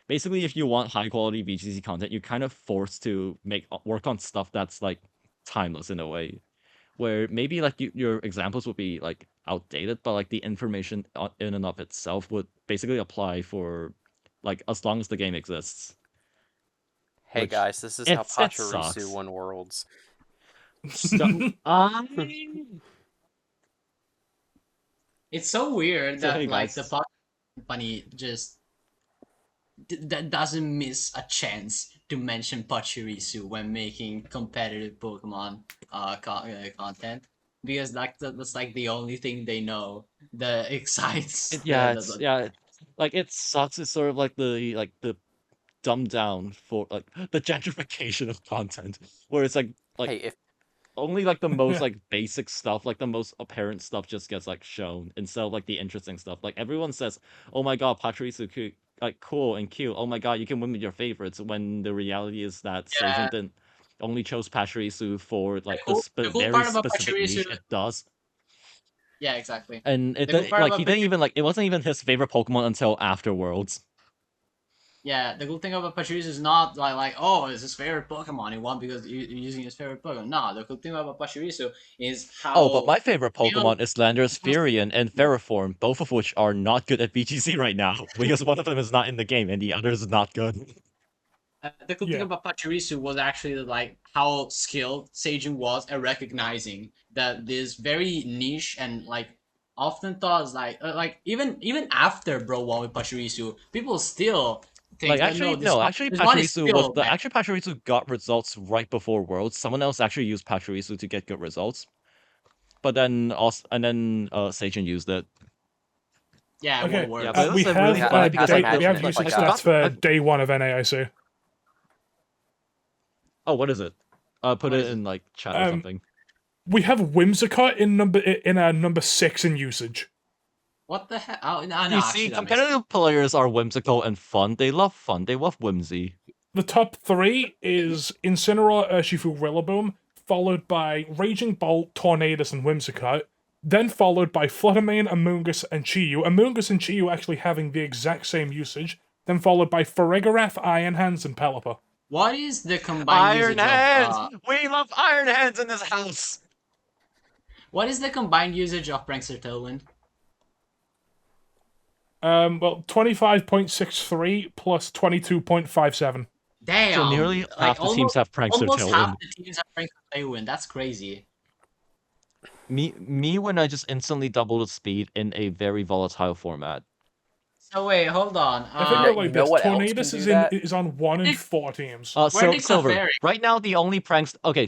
basically, if you want high quality VGC content, you're kind of forced to work on stuff that's like timeless in a way, where maybe like your examples would be like outdated, but like the information in and of itself would basically apply for like as long as the game exists. Hey Which guys, this is how it Pachirisu sucks. won Worlds. So, It's so weird so hey that like the guys. company just that doesn't miss a chance to mention Pachirisu when making competitive Pokemon content, because like that's like the only thing they know that excites Like it sucks. It's sort of like the dumbed down for like the gentrification of content, where it's like Hey, if only like the most like basic stuff, like the most apparent stuff, just gets like shown instead of like the interesting stuff. Like everyone says, "Oh my god, Pachirisu like cool and cute. Oh my god, you can win with your favorites." When the reality is that yeah. Seijun didn't only chose Pachirisu for The like the cool very part about specific Pachirisu, niche it does. yeah, exactly. And The cool part like about he didn't Pachirisu, even like it wasn't even his favorite Pokemon until afterwards. yeah, the cool thing about Pachirisu is not like oh, it's his favorite Pokemon. He won because you're using his favorite Pokemon. No, the cool thing about Pachirisu is Oh, but how my favorite real. Pokemon is Landorus Firion and Ferroform, both of which are not good at BGC right now, because one of them is not in the game and the other is not good. The cool thing Yeah. about Pachirisu was actually like how skilled Seijun was at recognizing that this very niche and like often thought as like even after Bro won with Pachirisu, people still Like think that no, this one actually this one is still bad. Pachirisu got results right before Worlds. Someone else actually used Pachirisu to get good results, but then Seijun used it. Yeah, Okay. what Yeah, works? but it was We a really have Yeah, funny because like we imagine have it. usage I stats forgot for day one of NAIC. oh, what is it? Put What it is it? in like chat or something. We have Whimsicott in number 6 in usage. What the hell? Oh, no, You actually, see, that makes sense. competitive players are whimsical and fun. They love fun. They love whimsy. The top 3 is Incineroar, Urshifu, Rillaboom, followed by Raging Bolt, Tornadus, and Whimsicott. then followed by Fluttermane, Amoonguss, and Chi-Yu. Amoonguss and Chi-Yu actually having the exact same usage, then followed by Farigiraf, Iron Hands, and Pelipper. What is the combined Iron usage Hands! of... We love Iron Hands in this house! What is the combined usage of Prankster Tailwind? Well, 25.63 plus 22.57. Damn! So nearly half the teams have Prankster almost half Tailwind. the teams have Prankster Tailwind. That's crazy. Me when I just instantly double the speed in a very volatile format. So wait, hold on. I think they're like you know this. what else Tornadus can is do that? is on 1 in 4 teams. Where did Silver. Clefairy- Right now, the only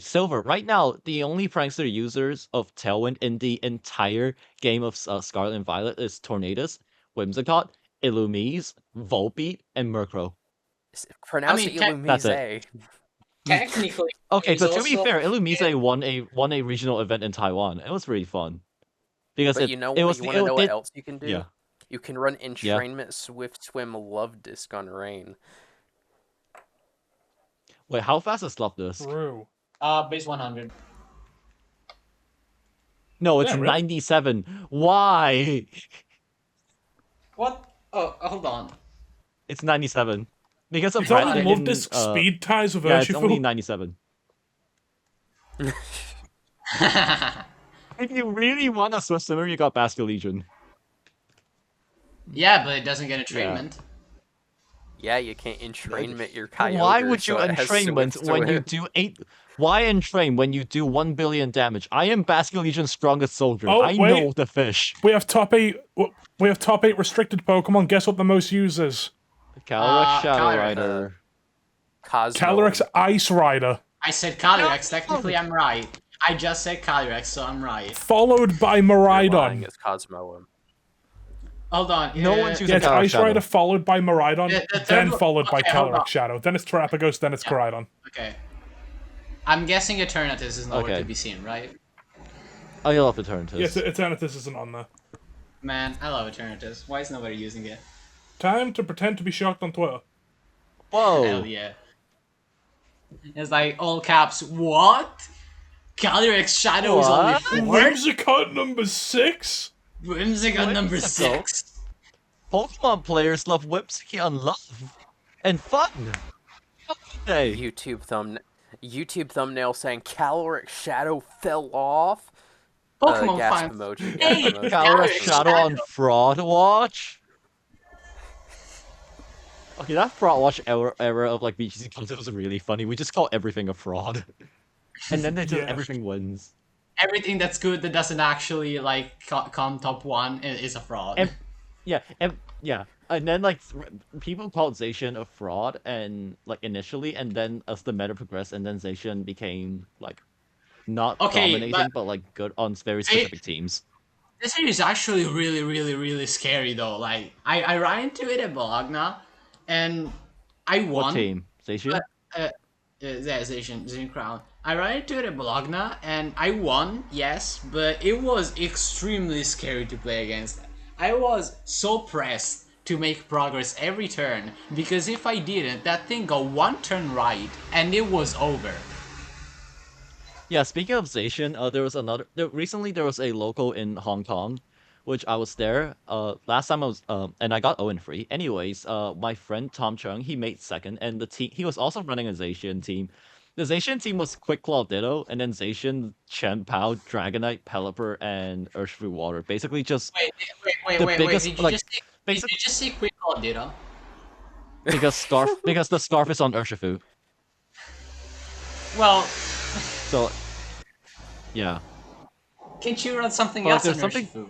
Silver. Right now, the only Prankster users of Tailwind in the entire game of Scarlet and Violet is Tornadus, Whimsicott, Illumise, Volbeat, and Murkrow. Pronounce it That's Illumise. it. Technically, Okay, so to be also- fair, Illumise won a regional event in Taiwan. It was really fun. Because But it you know, it was you want to know what else you can do? Yeah. You can run Entrainment, Swift Swim, Love Disc on Rain. Wait, how fast is Love Disc? True. Base 100. No, it's Yeah, really? 97. Why? What? Oh, hold on. It's 97. Because of It's only Brandon Love in, Disc speed ties with Yeah, it's only Urshifu. 97. If you really want a Swift Swimmer, you got Basket Legion. Yeah, but it doesn't get entrainment. Yeah, you can't entrainment your Kyogre. Why would you so it has entrainment Swift when you Swim. do Why entrain when you do 1 billion damage? I am Basket Legion's strongest soldier. Oh, I wait. know the fish. We have top 8. We have top 8 restricted Pokemon. Guess what the most uses? Calyrex Shadow Calyrex, Rider. Cosmo. Calyrex Ice Rider. I said Calyrex. Technically, I'm right. I just said Calyrex, so I'm right. Followed by You're lying, Miraidon. it's Cosmo. Hold on. No one's using Yeah, it's Calyrex Ice Shadow. Rider followed by Miraidon, The then third- followed by okay, hold on. Calyrex Shadow. Then it's Terrapagos, then it's Koraidon. Okay. I'm guessing Eternatus is nowhere Okay. to be seen, right? I love Eternatus. Yes, Eternatus isn't on there. Man, I love Eternatus. Why is nobody using it? Time to pretend to be shocked on Twitter. Whoa. Hell yeah. It's like all caps. What? Calyrex Shadow is only What? 4? Whimsicott number 6? Whimsicott number Whimsicott? 6. Pokemon players love Whimsicott and love. And fun. Hey. YouTube thumbnail saying Calyrex Shadow fell off. Pokemon Gasp fans. emoji. Hey, Gasp emoji. Calyrex Calyrex Shadow on Fraud Watch? Okay, that Fraud Watch era of like VGC content was really funny. We just call everything a fraud. And then they just Yeah. everything wins. Everything that's good that doesn't actually like come top 1 is a fraud. And yeah, and then like people called Zacian a fraud, and like initially, and then as the meta progressed, and then Zacian became like not Okay, dominating, but like good on very specific teams. This is actually really scary though. Like I ran into it at Bologna, and I won. What team? Zacian? Zacian Crown. I ran into it at Bologna, and I won, yes, but it was extremely scary to play against. I was so pressed to make progress every turn, because if I didn't, that thing got 1 turn right, and it was over. Yeah, speaking of Zacian, recently there was a local in Hong Kong, which I was there. Last time I was and I got 0-3. Anyways, my friend Tom Chung, he made second, and he was also running a Zacian team. The Zacian team was Quick Claw Ditto, and then Zacian, Chen Pao, Dragonite, Pelipper, and Urshifu Water. Basically just Wait. the Did biggest, you, like, did you just say Quick Call Ditto? because the scarf is on Urshifu. Well, So yeah. can't you run something Well, else on there's something- Urshifu?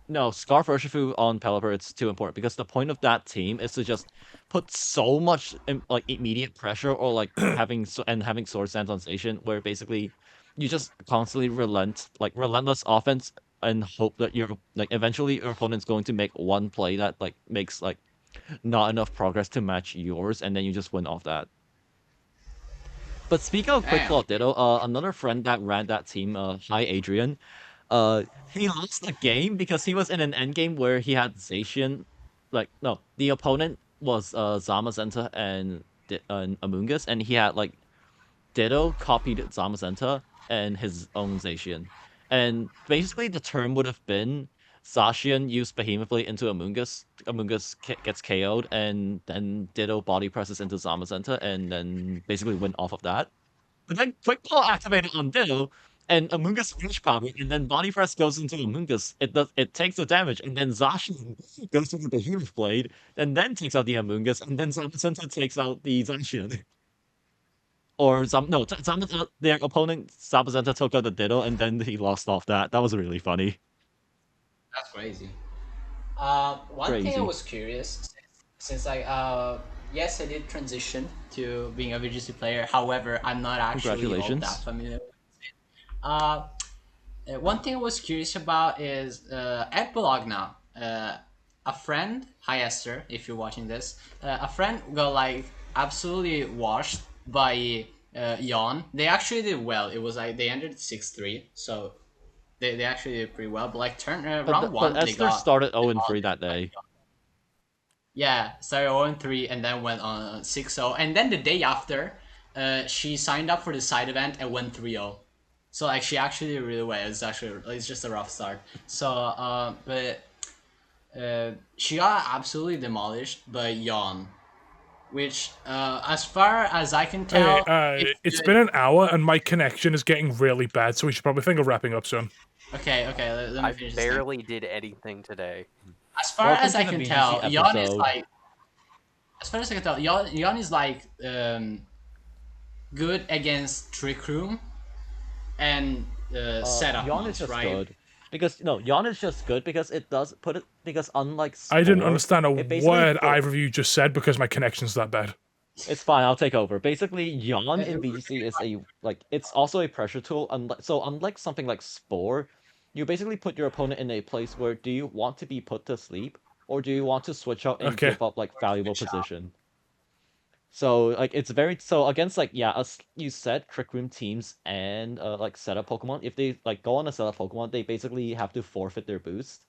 No, Scarf Urshifu on Pelipper, it's too important because the point of that team is to just put so much like immediate pressure or like having sword stance on Zacian, where basically you just constantly relentless offense and hope that you're like eventually your opponent's going to make one play that like makes like not enough progress to match yours, and then you just win off that. But speaking of Quick Damn. Claw Ditto, another friend that ran that team, hi Adrian, he lost the game because he was in an endgame where he had Zacian, the opponent was Zamazenta and Amoonguss, and he had like Ditto copied Zamazenta and his own Zacian. And basically the term would have been Zacian used Behemoth Blade into Amoongus. Amoongus gets KO'd, and then Ditto body presses into Zamazenta, and then basically win off of that. But then Quick Ball activated on Ditto, and Amoongus reach power, and then body press goes into Amoongus. It takes the damage, and then Zacian goes into the Behemoth Blade, and then takes out the Amoongus, and then Zamazenta takes out the Zacian. Or their opponent Zamazenta took out the Ditto, and then he lost off that. That was really funny. That's crazy. One thing I was curious, since yes, I did transition to being a VGC player. However, I'm not actually all that familiar with it. One thing I was curious about is at Bologna, a friend, hi Esther, if you're watching this, a friend got like absolutely washed by Yon. They actually did well. It was like they ended 6-3, so they actually did pretty well. But like round one, but Esther started 0-3 that day. Yeah, started 0-3 and then went on 6-0. And then the day after, she signed up for the side event and went 3-0. So like she actually did really well. It's just a rough start. So but she got absolutely demolished by Yon, which as far as I can tell, it's been an hour and my connection is getting really bad, so we should probably think of wrapping up soon. Okay, let me finish. I barely did anything today. As far as I can tell, Yon is like. As far as I can tell, Yon is like good against Trick Room and setup Yon mods, is just right? good. Because Yon is just good because it does put it because unlike Spore, I didn't understand a word either of you just said because my connection's that bad. It's fine, I'll take over. Basically, Yon in VGC is it's also a pressure tool. Unlike something like Spore, you basically put your opponent in a place where do you want to be put to sleep or do you want to switch out and give up like valuable position? So like it's very against like as you said, Trick Room teams and like setup Pokemon, if they like go on a setup Pokemon, they basically have to forfeit their boost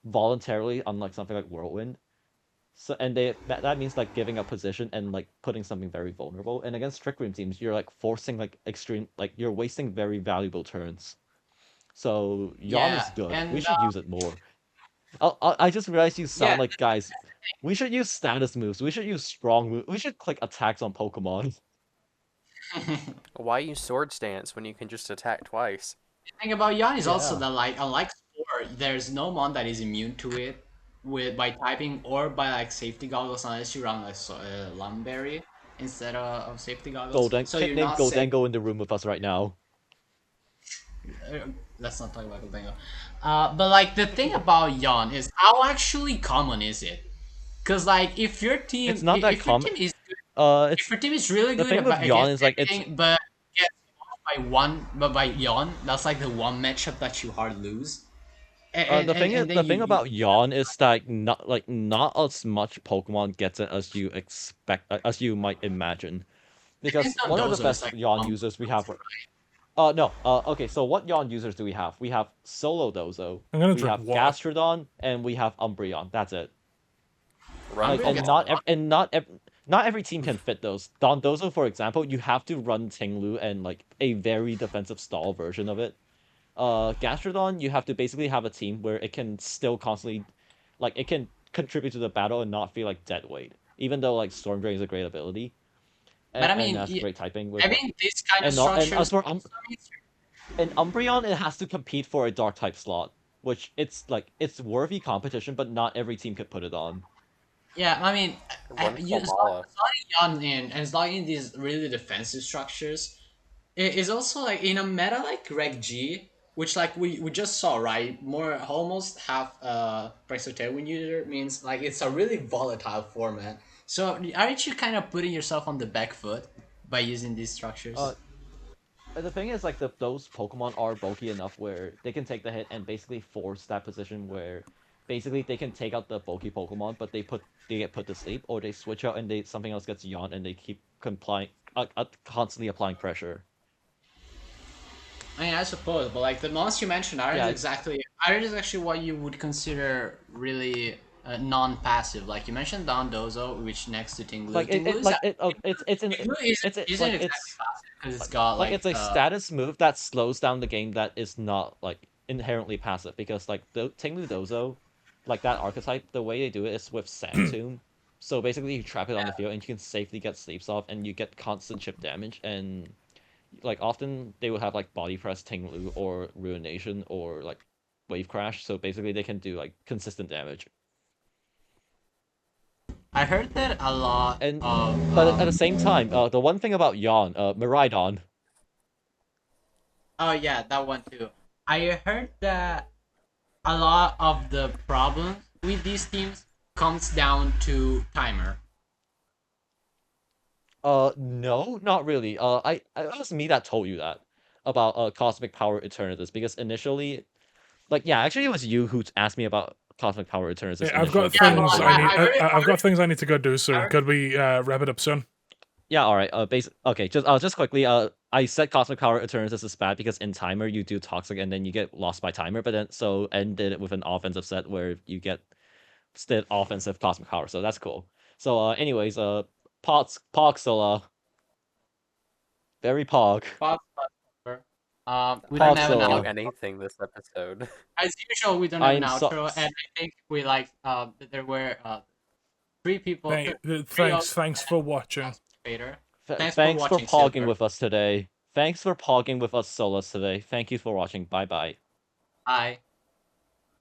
voluntarily, unlike something like Whirlwind. So and that means like giving up position and like putting something very vulnerable. And against Trick Room teams, you're like forcing like you're wasting very valuable turns. So Yon is good. We should use it more. I just realized you sound like guys. We should use status moves. We should use strong moves. We should click attacks on Pokemon. Why use Sword Stance when you can just attack twice? The thing about Yon is also that like unlike Spore, there's no mon that is immune to it by typing or by like safety goggles unless you run like Lumberry instead of safety goggles. Goldengo in the room with us right now. Let's not talk about Goldengo. But like the thing about Yon is how actually common is it? Because like if your team, it's not that common. If your team is really good, the thing with Yon is like but gets by Yon, that's like the one matchup that you hard lose. The thing about Yon is that not as much Pokemon gets it as you expect, as you might imagine, because one of the best like Yon users we have. Okay, so what Yon users do we have? We have Solo Dozo, we have Gastrodon, and we have Umbreon. That's it. Not every team can fit those. Dondozo, for example, you have to run Tinglu and like a very defensive stall version of it. Gastrodon, you have to basically have a team where it can still constantly, like, it can contribute to the battle and not feel like dead weight, even though like Storm Drain is a great ability. But I mean, that's great typing. This kind of structures. And Umbreon, it has to compete for a Dark type slot, which it's worthy competition, but not every team could put it on. Yeah, I mean, it's not Yon and it's not in these really defensive structures. It is also like in a meta like Reg G, which like we just saw, right? Almost half Praxoterwin user means like it's a really volatile format. So aren't you kind of putting yourself on the back foot by using these structures? The thing is, like, those Pokemon are bulky enough where they can take the hit and basically force that position where basically they can take out the bulky Pokemon, but they get put to sleep, or they switch out and something else gets yawned and they keep constantly applying pressure. I mean, I suppose, but like the monsters you mentioned aren't actually what you would consider really non-passive. Like you mentioned Dondozo, which next to Tinglu. It's a status move that slows down the game that is not like inherently passive because like the Tinglu Dozo, like that archetype, the way they do it is with Sand Tomb. So basically, you trap it on the field and you can safely get sleeps off, and you get constant chip damage. And like often they will have like body press Tinglu or Ruination or like Wave Crash. So basically, they can do like consistent damage. I heard that a lot And of. but at the same time, the one thing about Yon, Miraidon. Oh yeah, that one too. I heard that a lot of the problems with these teams comes down to timer. No, not really. It was me that told you that about Cosmic Power Eternatus because initially, like, yeah, actually it was you who asked me about Cosmic Power Eternatus. Hey, I've got initially. things I've got things I need to go do, so could we wrap it up soon? Yeah, all right. Okay, just quickly. I said Cosmic Power Eternatus is bad because in timer you do toxic and then you get lost by timer, but then so ended it with an offensive set where you get still offensive Cosmic Power, so that's cool. So anyways, Podsola. Very pog. We don't have an Podsola. outro. Anything this episode. As usual, we don't have an outro, and I think we like there were 3 people. Thanks for watching. Thanks for pogging with us today. Thanks for pogging with us solos today. Thank you for watching. Bye bye. Bye.